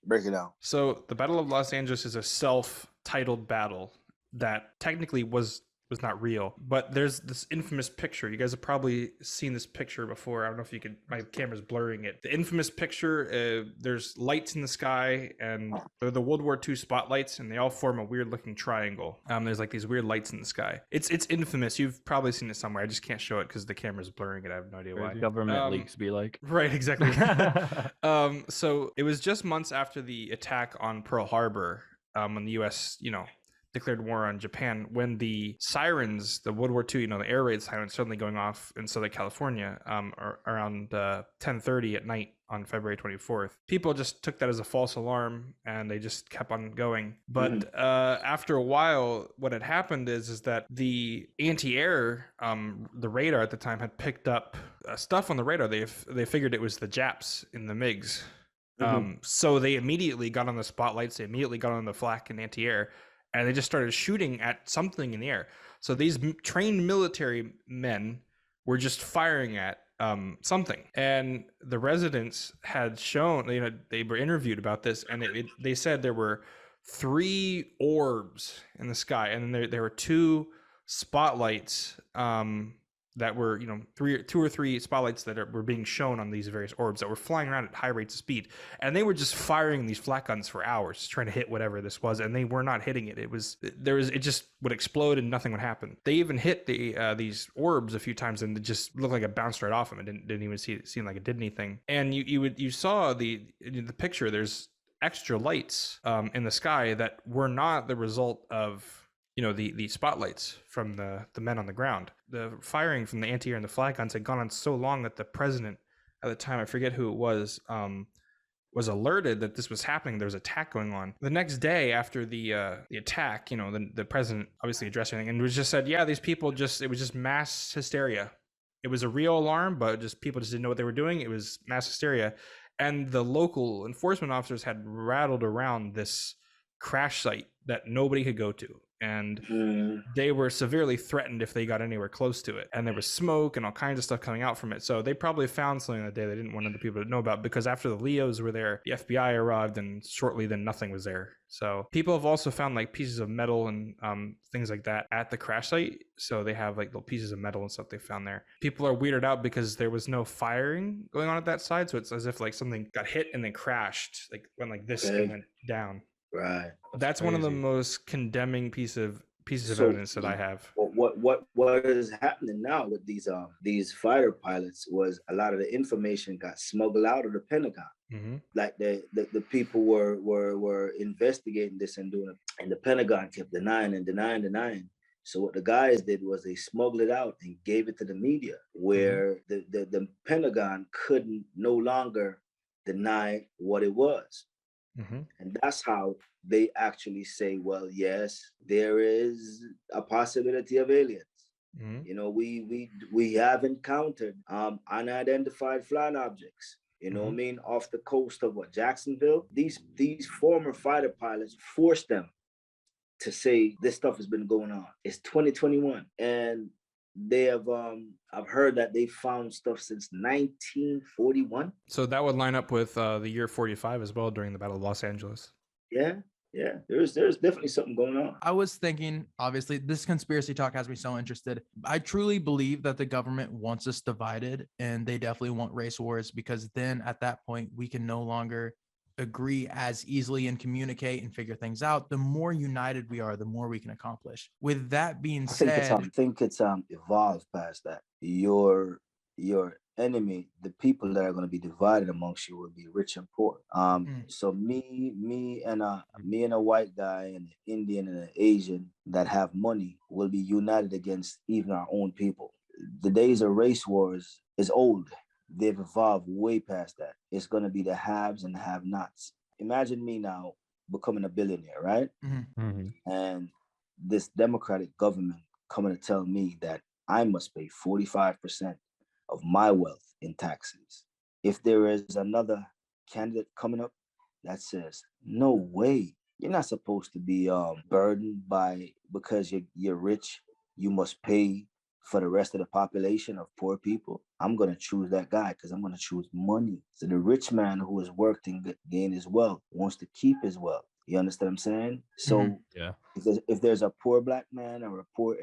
S4: Break it down.
S1: So the Battle of Los Angeles is a self-titled battle that technically was not real, but there's this infamous picture. You guys have probably seen this picture before. I don't know if you could, my camera's blurring it. The infamous picture, there's lights in the sky, and they're the World War II spotlights, and they all form a weird looking triangle. There's like these weird lights in the sky. It's infamous. You've probably seen it somewhere. I just can't show it because the camera's blurring it. I have no idea why.
S3: Government leaks be like.
S1: Right, exactly. So it was just months after the attack on Pearl Harbor, when the U.S., declared war on Japan, when the sirens, the World War II, the air raid sirens suddenly going off in Southern California, around 10:30 at night on February 24th. People just took that as a false alarm and they just kept on going. But after a while, what had happened is that the anti-air, the radar at the time had picked up stuff on the radar. They figured it was the Japs in the MiGs. So they immediately got on the spotlights. They immediately got on the flak and anti-air, and they just started shooting at something in the air. So these trained military men were just firing at something. And the residents had shown, they were interviewed about this, and they said there were 3 orbs in the sky, and then there were 2 spotlights that were, 2 or 3 spotlights that were being shown on these various orbs that were flying around at high rates of speed, and they were just firing these flak guns for hours trying to hit whatever this was, and they were not hitting it. It just would explode and nothing would happen. They even hit these orbs a few times, and it just looked like it bounced right off them. It didn't even seem like it did anything. And you saw the picture. There's extra lights in the sky that were not the result of the spotlights from the men on the ground. The firing from the anti-air and the flag guns had gone on so long that the president at the time, I forget who it was alerted that this was happening. There was an attack going on. The next day after the attack, the president obviously addressed everything and was just said, yeah, these people it was just mass hysteria. It was a real alarm, but people just didn't know what they were doing. It was mass hysteria. And the local enforcement officers had rattled around this crash site that nobody could go to. And they were severely threatened if they got anywhere close to it. And there was smoke and all kinds of stuff coming out from it. So they probably found something that day they didn't want other people to know about, because after the Leos were there, the FBI arrived, and shortly then nothing was there. So people have also found like pieces of metal and things like that at the crash site. So they have like little pieces of metal and stuff they found there. People are weirded out because there was no firing going on at that side. So it's as if like something got hit and then crashed, like went like this and went down.
S4: Right.
S1: That's one of the most condemning pieces of evidence that I have.
S4: What is happening now with these fighter pilots was a lot of the information got smuggled out of the Pentagon. Mm-hmm. Like the people were investigating this and doing it, and the Pentagon kept denying. So what the guys did was they smuggled it out and gave it to the media, where the Pentagon couldn't no longer deny what it was. Mm-hmm. And that's how they actually say, well, yes, there is a possibility of aliens. Mm-hmm. We have encountered unidentified flying objects, mm-hmm. what I mean, off the coast of Jacksonville. These former fighter pilots forced them to say this stuff has been going on. It's 2021. And they have I've heard that they found stuff since 1941.
S1: So that would line up with the year 45 as well during the Battle of Los Angeles.
S4: Yeah, yeah. There's definitely something going on.
S2: I was thinking, obviously, this conspiracy talk has me so interested. I truly believe that the government wants us divided, and they definitely want race wars, because then at that point we can no longer agree as easily and communicate and figure things out. The more united we are, the more we can accomplish. With that being
S4: I
S2: said,
S4: think it's evolved past that. Your enemy, the people that are going to be divided amongst you, will be rich and poor. So me and a white guy and an Indian and an Asian that have money will be united against even our own people. The days of race wars is old. They've evolved way past that. It's going to be the haves and the have-nots. Imagine me now becoming a billionaire, right? And this democratic government coming to tell me that I must pay 45% of my wealth in taxes. If there is another candidate coming up that says, no way, you're not supposed to be burdened by, because you're rich, you must pay for the rest of the population of poor people, I'm going to choose that guy because I'm going to choose money. So the rich man who has worked and gained his wealth wants to keep his wealth. You understand what I'm saying? So
S3: yeah,
S4: if there's a poor black man or a poor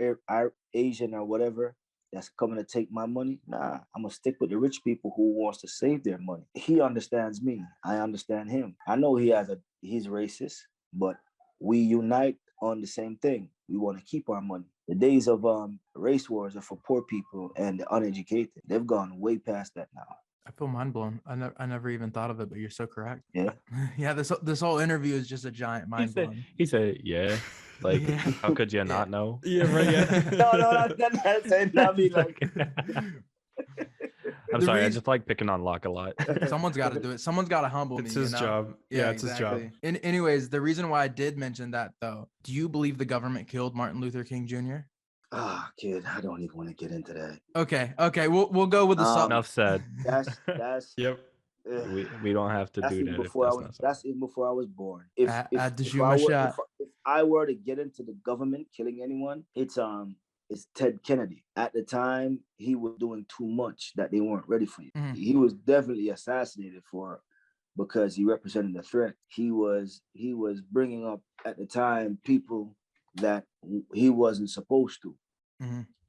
S4: Asian or whatever that's coming to take my money, nah, I'm gonna stick with the rich people who wants to save their money. He understands me. I understand him. I know he's racist, but we unite on the same thing. We want to keep our money. The days of race wars are for poor people and the uneducated. They've gone way past that now.
S2: I feel mind blown. I never even thought of it, but you're so correct.
S4: Yeah.
S2: Yeah, this whole interview is just a giant mind blown.
S3: He said, yeah. Like,
S2: Yeah.
S3: how could you not know?
S1: Yeah, right. Yeah.
S4: No, that's not me. Like,
S3: I'm sorry, I just like picking on Locke a lot.
S2: Someone's got to do it. Someone's got to humble me.
S1: It's his job. Yeah, it's his job.
S2: Anyways, the reason why I did mention that, though, do you believe the government killed Martin Luther King Jr.?
S4: Kid, I don't even want to get into that.
S2: Okay, we'll go with the
S3: Enough said.
S4: That's
S1: Yep.
S3: We don't have to do that.
S4: That's even before I was born. If I were to get into the government killing anyone, it's Ted Kennedy. At the time, he was doing too much that they weren't ready for. He was definitely assassinated because he represented a threat. He was bringing up at the time people that he wasn't supposed to.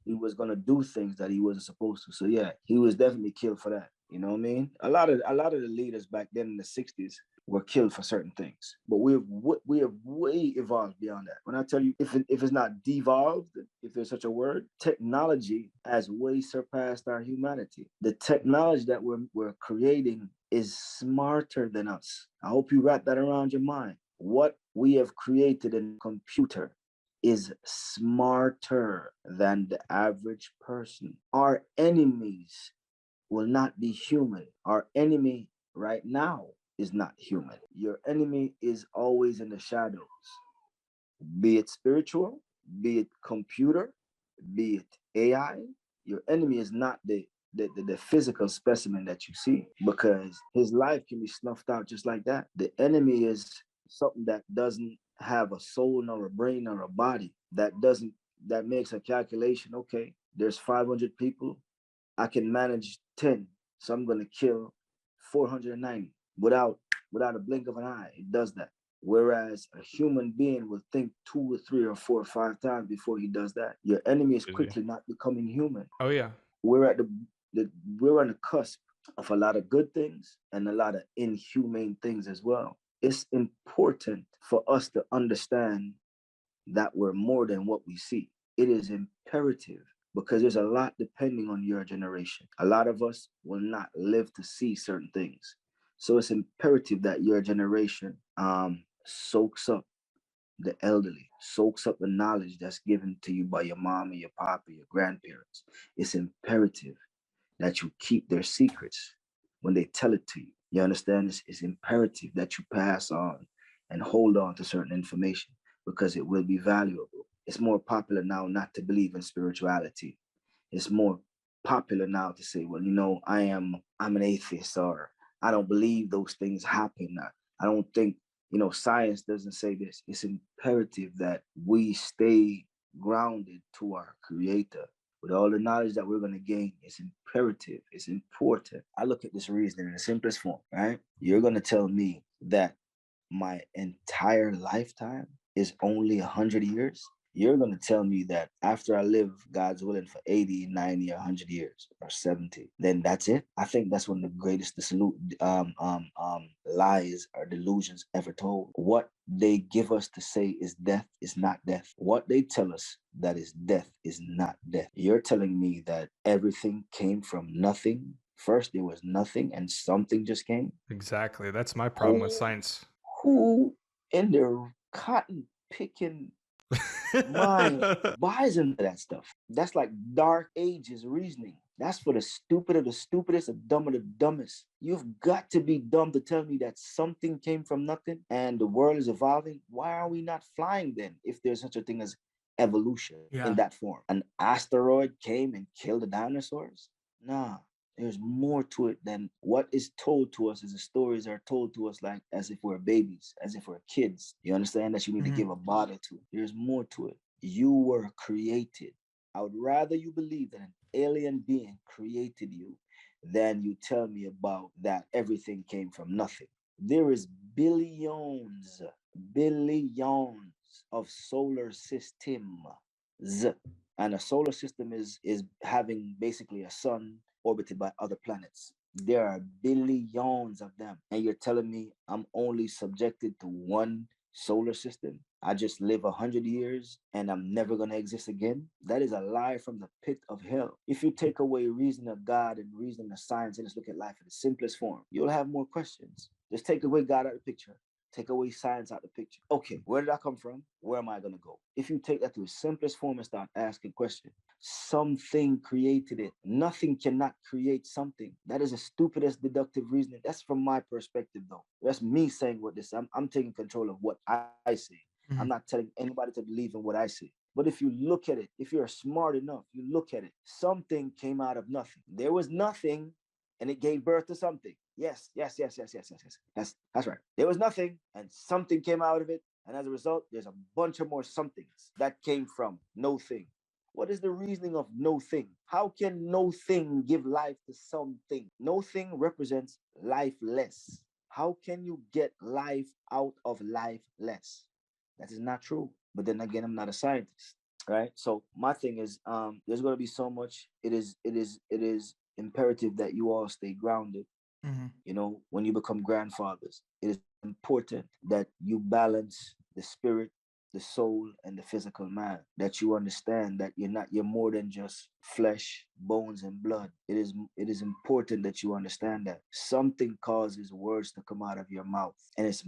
S4: He was gonna do things that he wasn't supposed to. So yeah, he was definitely killed for that. You know what I mean? A lot of the leaders back then in the 60s were killed for certain things, but we have way evolved beyond that. When I tell you, if it's not devolved, if there's such a word, technology has way surpassed our humanity. The technology that we're creating is smarter than us. I hope you wrap that around your mind. What we have created in a computer is smarter than the average person. Our enemies will not be human. Our enemy right now is not human. Your enemy is always in the shadows, be it spiritual, be it computer, be it AI. Your enemy is not the physical specimen that you see, because his life can be snuffed out just like that. The enemy is something that doesn't have a soul nor a brain or a body, that makes a calculation. Okay, there's 500 people, I can manage 10, so I'm going to kill 490 without a blink of an eye. It does that. Whereas a human being will think 2 or 3 or 4 or 5 times before he does that. Your enemy is quickly not becoming human.
S1: Oh yeah.
S4: We're at we're on the cusp of a lot of good things and a lot of inhumane things as well. It's important for us to understand that we're more than what we see. It is imperative, because there's a lot depending on your generation. A lot of us will not live to see certain things. So it's imperative that your generation soaks up the elderly, soaks up the knowledge that's given to you by your mom and your papa, your grandparents. It's imperative that you keep their secrets when they tell it to you. You understand? It's imperative that you pass on and hold on to certain information, because it will be valuable. It's more popular now not to believe in spirituality. It's more popular now to say, well, I'm an atheist, or I don't believe those things happen. I don't think, science doesn't say this. It's imperative that we stay grounded to our creator, with all the knowledge that we're going to gain, it's imperative, it's important. I look at this reasoning in the simplest form, right? You're going to tell me that my entire lifetime is only 100 years? You're going to tell me that after I live, God's willing, for 80, 90, 100 years or 70, then that's it? I think that's one of the greatest lies or delusions ever told. What they give us to say is death is not death. What they tell us that is death is not death. You're telling me that everything came from nothing? First, there was nothing and something just came?
S1: Exactly. That's my problem with science.
S4: Who in their cotton picking mind buys into that stuff? That's like dark ages reasoning. That's for the stupid of the stupidest, the dumb of the dumbest. You've got to be dumb to tell me that something came from nothing and the world is evolving. Why are we not flying then if there's such a thing as evolution in that form? An asteroid came and killed the dinosaurs? Nah. There's more to it than what is told to us, as the stories are told to us, like as if we're babies, as if we're kids. You understand that you need to give a bottle to. There's more to it. You were created. I would rather you believe that an alien being created you than you tell me about that everything came from nothing. There is billions of solar systems. And a solar system is having basically a sun orbited by other planets. There are billions of them. And you're telling me I'm only subjected to one solar system? I just live 100 years and I'm never going to exist again? That is a lie from the pit of hell. If you take away reason of God and reason of science and just look at life in the simplest form, you'll have more questions. Just take away God out of the picture. Take away science out of the picture. Okay, where did I come from? Where am I going to go? If you take that to its simplest form and start asking questions, something created it. Nothing cannot create something. That is the stupidest deductive reasoning. That's from my perspective, though. That's me saying what this. I'm taking control of what I see. I'm not telling anybody to believe in what I see. But if you look at it, if you're smart enough, you look at it. Something came out of nothing. There was nothing, and it gave birth to something. Yes. That's right. There was nothing, and something came out of it, and as a result, there's a bunch of more somethings that came from no thing. What is the reasoning of no thing? How can no thing give life to something? No thing represents lifeless. How can you get life out of lifeless? That is not true. But then again, I'm not a scientist, right? So my thing is, there's going to be so much. It is imperative that you all stay grounded. You know, when you become grandfathers, it is important that you balance the spirit, the soul, and the physical man. That you understand that you're more than just flesh, bones, and blood. It is important that you understand that something causes words to come out of your mouth, and it's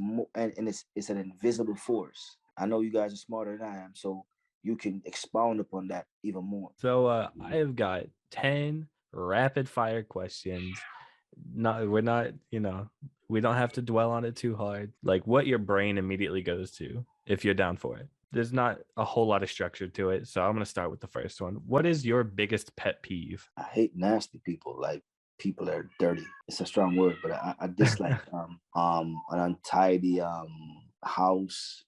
S4: an invisible force. I know you guys are smarter than I am, so you can expound upon that even more.
S3: So I have got 10 rapid fire questions. We're not, we don't have to dwell on it too hard. Like what your brain immediately goes to if you're down for it. There's not a whole lot of structure to it. So I'm going to start with the first one. What is your biggest pet peeve?
S4: I hate nasty people, like people that are dirty. It's a strong word, but I dislike an untidy house.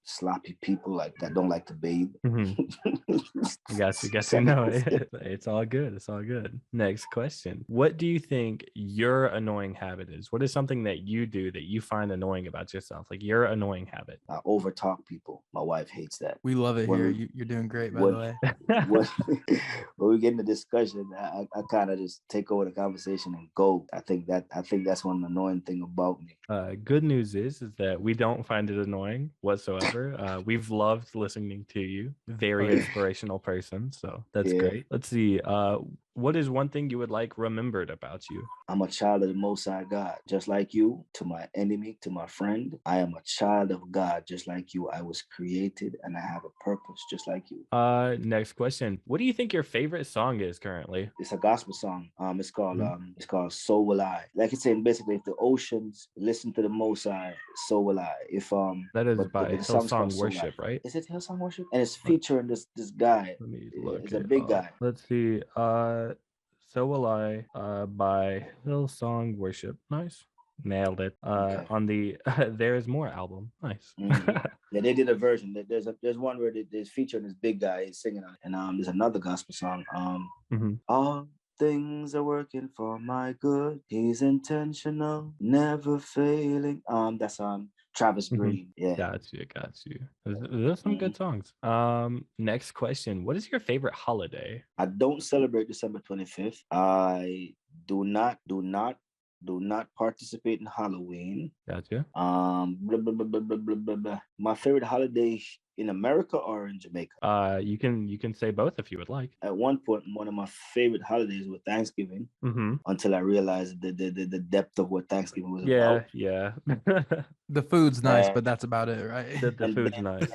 S4: Sloppy people like that don't like to bathe.
S3: I guess you know it. It's all good. It's all good. Next question. What do you think your annoying habit is? What is something that you do that you find annoying about yourself? Like your annoying habit.
S4: I overtalk people. My wife hates that.
S2: We love it here. You're doing great, by the way.
S4: When we get in the discussion, I kind of just take over the conversation and go. I think that's one annoying thing about me.
S3: Good news is that we don't find it annoying whatsoever. We've loved listening to you. Very inspirational person. So that's great. Let's see. What is one thing you would like remembered about you?
S4: I'm a child of the Most High God, just like you. To my enemy, to my friend, I am a child of God, just like you. I was created and I have a purpose, just like you.
S3: Next question. What do you think your favorite song is currently?
S4: It's a gospel song. It's called So Will I. Like it's saying basically, if the oceans listen to the Most High, so will I. If
S3: that is by Hillsong Worship, right?
S4: Is it Hillsong Worship? And it's featuring this guy.
S3: Let me look.
S4: It's a big guy.
S3: Let's see. So Will I by Hillsong Worship. Nice. Nailed it.
S4: Okay.
S3: On the There Is More album. Nice.
S4: Mhm. Yeah, they did a version. There's one where there's featuring this big guy is singing on it, and there's another gospel song.
S3: Mhm.
S4: All things are working for my good. He's intentional, never failing. That's Travis
S3: Mhm.
S4: Green. Yeah.
S3: Got you. Those are some good songs. Next question. What is your favorite holiday?
S4: I don't celebrate December 25th. I do not participate in Halloween.
S3: Gotcha.
S4: Blah, blah, blah, blah, blah, blah, blah, blah. My favorite holiday in America or in Jamaica?
S3: You can say both if you would like.
S4: At one point, one of my favorite holidays was Thanksgiving.
S3: Mm-hmm.
S4: Until I realized the depth of what Thanksgiving was
S3: Yeah,
S4: about.
S3: yeah.
S2: The food's nice,
S4: Uh,
S2: but that's about it, right?
S3: The
S4: And
S3: food's
S4: then,
S3: nice.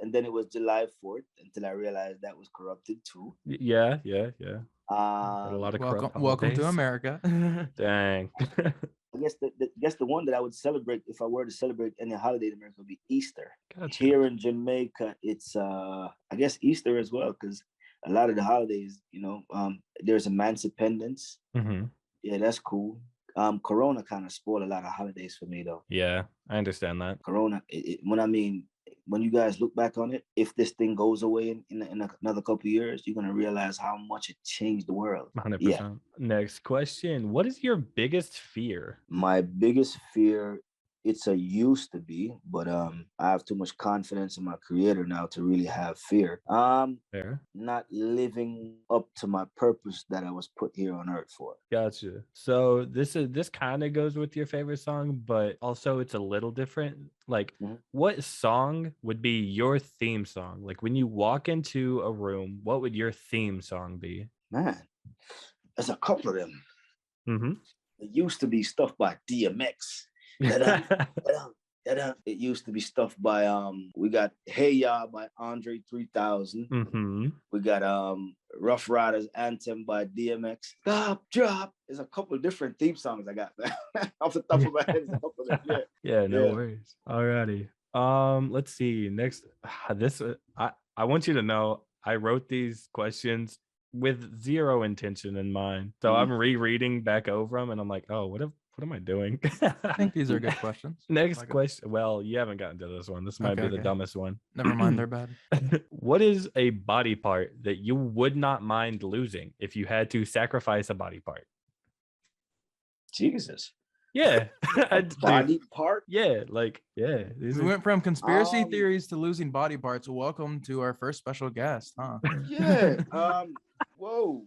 S4: and then it was July 4th until I realized that was corrupted too.
S3: Yeah. Got a lot of corrupt
S2: Welcome to
S3: holidays.
S2: America.
S3: Dang.
S4: I guess the one that I would celebrate if I were to celebrate any holiday in America would be Easter.
S3: Gotcha.
S4: Here in Jamaica, it's I guess Easter as well, because a lot of the holidays, there's Emancipendence.
S3: Mm-hmm.
S4: Yeah, that's cool. Corona kind of spoiled a lot of holidays for me though.
S3: Yeah, I understand that.
S4: Corona, when you guys look back on it, if this thing goes away in another couple of years, you're gonna realize how much it changed the world.
S3: 100%.
S4: Yeah.
S3: Next question. What is your biggest fear?
S4: My biggest fear, it's a used to be, but I have too much confidence in my creator now to really have fear.
S3: Fair.
S4: Not living up to my purpose that I was put here on earth for.
S3: Gotcha. So this kind of goes with your favorite song, but also it's a little different. Like, what song would be your theme song? Like, when you walk into a room, what would your theme song be?
S4: Man, there's a couple of them.
S3: Mm-hmm.
S4: It used to be stuff by DMX. It used to be stuff by we got Hey Ya by Andre 3000.
S3: Mm-hmm.
S4: We got Rough Riders Anthem by DMX. Stop, drop. There's a couple of different theme songs I got off the top of my head. There's a couple of them. Yeah.
S3: Yeah, no worries. Alrighty. Let's see. Next, I want you to know I wrote these questions with zero intention in mind. So I'm rereading back over them and I'm like, oh, what am I doing?
S2: I think these are good questions.
S3: Next question. Well, you haven't gotten to this one. This might be the dumbest one.
S2: Never mind, they're bad.
S3: What is a body part that you would not mind losing if you had to sacrifice a body part?
S4: Jesus.
S3: Yeah.
S4: Body part?
S3: Yeah,
S2: We went from conspiracy theories to losing body parts. Welcome to our first special guest, huh?
S4: Yeah. Whoa.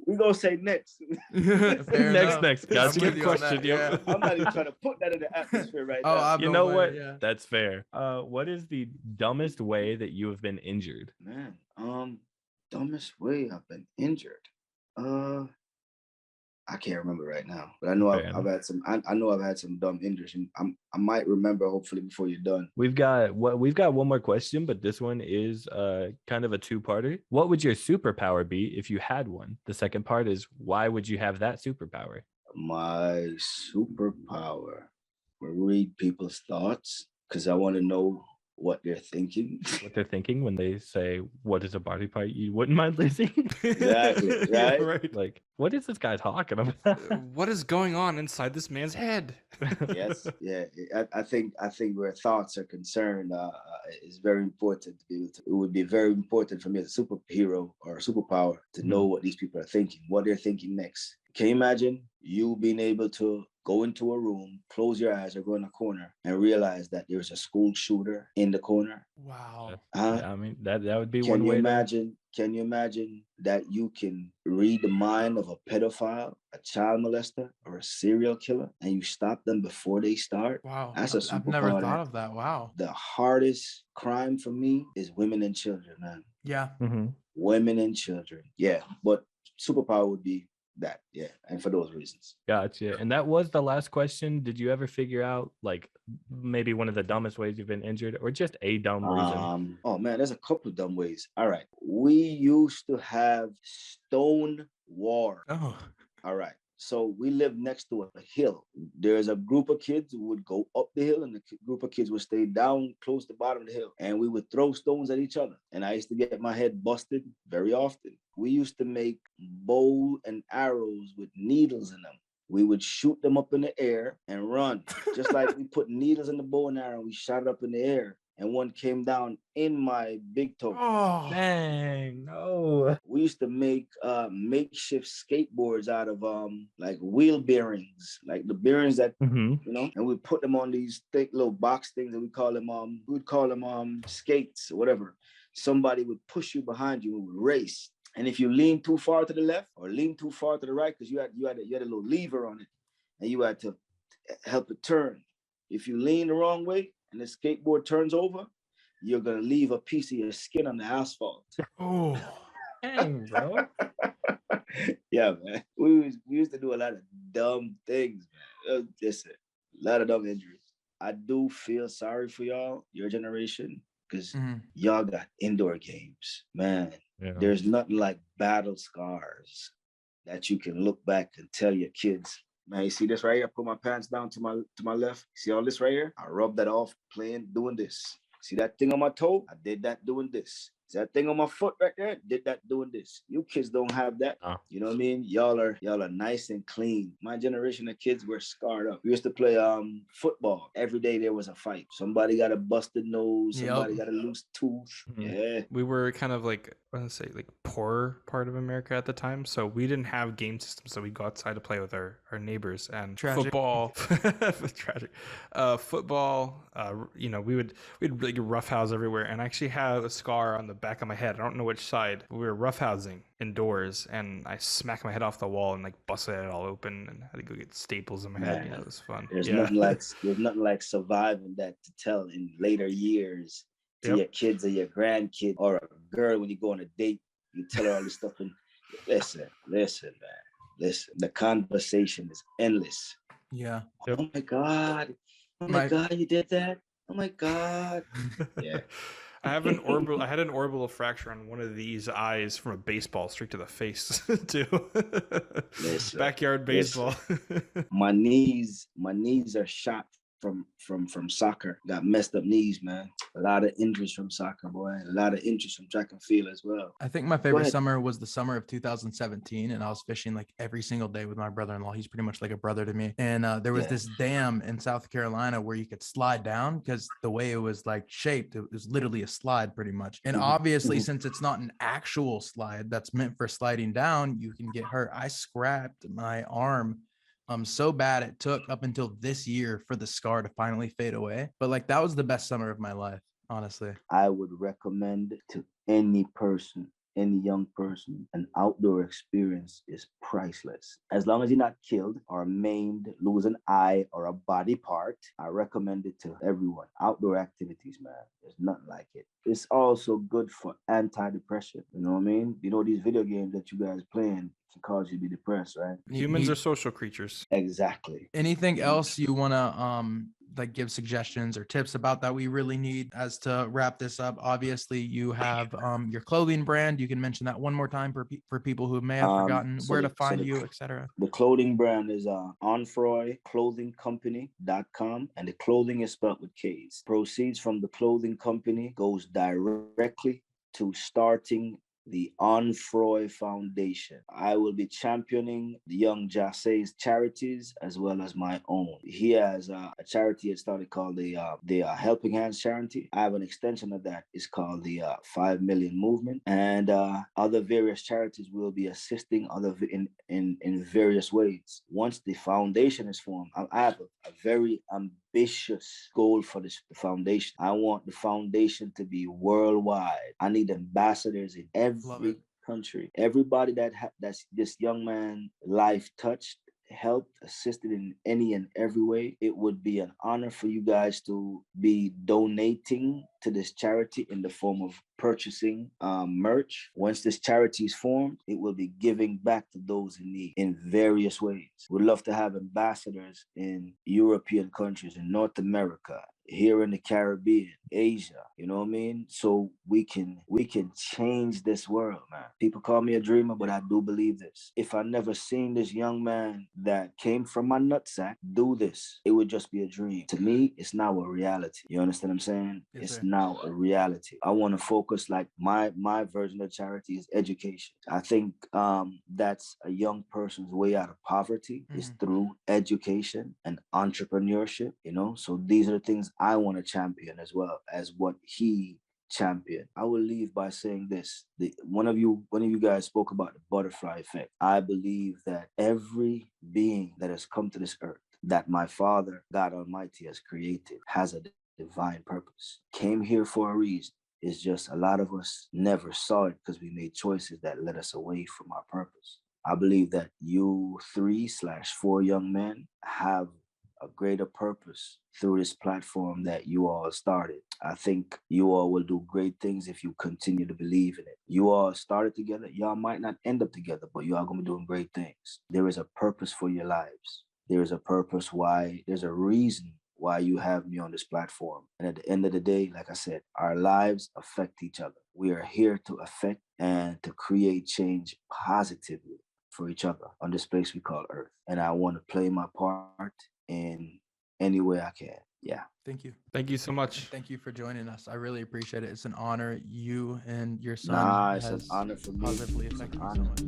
S4: We gonna say next.
S3: Next. That's a good question.
S4: Yeah. I'm not even trying to put that in the atmosphere right now.
S3: You know what? Yeah. That's fair. What is the dumbest way that you have been injured?
S4: Man, dumbest way I've been injured. I can't remember right now, but I know I've had some. I know I've had some dumb injuries. I might remember hopefully before you're done.
S3: We've got one more question, but this one is kind of a two-parter. What would your superpower be if you had one? The second part is why would you have that superpower?
S4: My superpower, read people's thoughts because I want to know what they're thinking.
S3: What they're thinking when they say, what is a body part you wouldn't mind losing?
S4: Exactly, right?
S1: Yeah, right.
S3: Like, what is this guy talking about?
S1: What is going on inside this man's head?
S4: Yes, yeah. I think where thoughts are concerned is very important to be able to. It would be very important for me as a superhero or a superpower to know what these people are thinking, what they're thinking next. Can you imagine you being able to go into a room, close your eyes, or go in a corner and realize that there's a school shooter in the corner?
S2: Wow.
S3: I mean, that would be one way.
S4: Can you imagine that you can read the mind of a pedophile, a child molester, or a serial killer, and you stop them before they start?
S2: Wow.
S4: That's a superpower.
S2: I've never thought of that. Wow.
S4: The hardest crime for me is women and children, man.
S2: Yeah.
S3: Mm-hmm.
S4: Women and children. Yeah. But superpower would be that, yeah, and for those reasons.
S3: Gotcha. And that was the last question. Did you ever figure out like maybe one of the dumbest ways you've been injured, or just a dumb reason?
S4: Oh man, there's a couple of dumb ways. All right, we used to have stone war.
S2: Oh,
S4: all right. So we lived next to a hill. There's a group of kids who would go up the hill, and the group of kids would stay down close to the bottom of the hill. And we would throw stones at each other. And I used to get my head busted very often. We used to make bow and arrows with needles in them. We would shoot them up in the air and run. Just like we put needles in the bow and arrow, we shot it up in the air. And one came down in my big toe.
S3: Oh, dang, no.
S4: We used to make makeshift skateboards out of like wheel bearings, like the bearings that you know, and we put them on these thick little box things, and we would call them skates or whatever. Somebody would push you behind you and would race. And if you lean too far to the left or lean too far to the right, because you had a little lever on it, and you had to help it turn. If you lean the wrong way and the skateboard turns over, you're gonna leave a piece of your skin on the asphalt.
S3: Oh, dang, bro.
S4: Yeah, man. We used to do a lot of dumb things, man. Listen, a lot of dumb injuries. I do feel sorry for y'all, your generation, because y'all got indoor games, man. Yeah. There's nothing like battle scars that you can look back and tell your kids, man, you see this right here? I put my pants down to my left. See all this right here? I rub that off doing this. See that thing on my toe? I did that doing this. See that thing on my foot right there? Did that doing this. You kids don't have that. Oh. You know what I mean? Y'all are nice and clean. My generation of kids were scarred up. We used to play football. Every day there was a fight. Somebody got a busted nose. Somebody got a loose tooth. Yeah.
S1: We were kind of like, I want to say, like poorer part of America at the time. So we didn't have game systems. So we'd go outside to play with our neighbors. And football. Tragic. Football, you know, we'd like roughhouse everywhere. And I actually have a scar on the back of my head. I don't know which side. We were roughhousing indoors, and I smacked my head off the wall and like busted it all open, and had to go get staples in my head. Yeah, it was fun.
S4: There's nothing like surviving that to tell in later years to your kids or your grandkid or a girl when you go on a date. You tell her all this stuff, and listen, man. Listen, the conversation is endless.
S2: Yeah.
S4: Oh my God. Oh my God, you did that? Oh my God. Yeah.
S1: I had an orbital fracture on one of these eyes from a baseball straight to the face too. Listen, backyard baseball.
S4: My knees are shot from soccer. Got messed up knees, man. A lot of injuries from soccer, boy. A lot of injuries from track and field as well.
S2: I think my favorite summer was the summer of 2017, and I was fishing like every single day with my brother-in-law. He's pretty much like a brother to me. And there was this dam in South Carolina where you could slide down, because the way it was like shaped, it was literally a slide pretty much. And obviously, since it's not an actual slide that's meant for sliding down, you can get hurt. I scrapped my arm so bad it took up until this year for the scar to finally fade away. But like, that was the best summer of my life, honestly.
S4: I would recommend to any person, any young person, an outdoor experience is priceless. As long as you're not killed or maimed, lose an eye or a body part, I recommend it to everyone. Outdoor activities, man, there's nothing like it. It's also good for antidepressant. You know what I mean? You know, these video games that you guys playing can cause you to be depressed, right?
S1: Humans are social creatures.
S4: Exactly.
S2: Anything else you want to like give suggestions or tips about that we really need as to wrap this up? Obviously, you have your clothing brand. You can mention that one more time for people who may have forgotten where to find you, etc.
S4: The clothing brand is Onfroy Clothing Company.com, and the clothing is spelled with K's. Proceeds from the clothing company goes directly to starting the Onfroy Foundation. I will be championing the young Jace's charities as well as my own. He has a charity he started called the Helping Hands charity. I have an extension of that. It's called the 5 Million Movement, and other various charities will be assisting in various ways. Once the foundation is formed, I have a very ambitious goal for this foundation. I want the foundation to be worldwide. I need ambassadors in every country. Everybody that's this young man life touched, helped, assisted in any and every way. It would be an honor for you guys to be donating to this charity in the form of purchasing merch. Once this charity is formed, it will be giving back to those in need in various ways. We'd love to have ambassadors in European countries, in North America, here in the Caribbean, Asia, you know what I mean? So we can change this world, man. People call me a dreamer, but I do believe this. If I never seen this young man that came from my nutsack do this, it would just be a dream. To me, it's now a reality. You understand what I'm saying?
S2: Yes,
S4: It's
S2: sir.
S4: now a reality. I want to focus, like my version of charity is education. I think that's a young person's way out of poverty is through education and entrepreneurship, you know? So these are the things I want to champion as well as what he championed. I will leave by saying this. One of you guys spoke about the butterfly effect. I believe that every being that has come to this earth that my Father, God Almighty, has created has a divine purpose. Came here for a reason. It's just a lot of us never saw it because we made choices that led us away from our purpose. I believe that you 3/4 young men have a greater purpose through this platform that you all started. I think you all will do great things if you continue to believe in it. You all started together. Y'all might not end up together, but you are going to be doing great things. There is a purpose for your lives. There is a purpose why, there's a reason why you have me on this platform. And at the end of the day, like I said, our lives affect each other. We are here to affect and to create change positively for each other on this place we call Earth. And I want to play my part in any way I can. Yeah.
S2: Thank you.
S1: Thank you so much.
S2: And thank you for joining us. I really appreciate it. It's an honor. You and your son
S4: Nah, it's an
S2: has
S4: honor for me.
S2: positively
S4: It's an
S2: affected me so
S4: honor.
S2: much.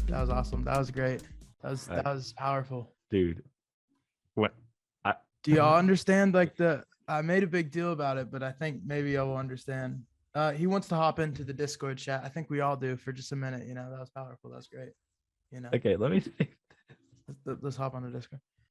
S2: That was awesome. That was great. That was powerful.
S3: Dude. What?
S2: Do y'all understand? Like I made a big deal about it, but I think maybe y'all will understand. He wants to hop into the Discord chat. I think we all do for just a minute. You know, that was powerful. That's great. You know.
S3: Okay, let me say.
S2: Let's hop on the Discord.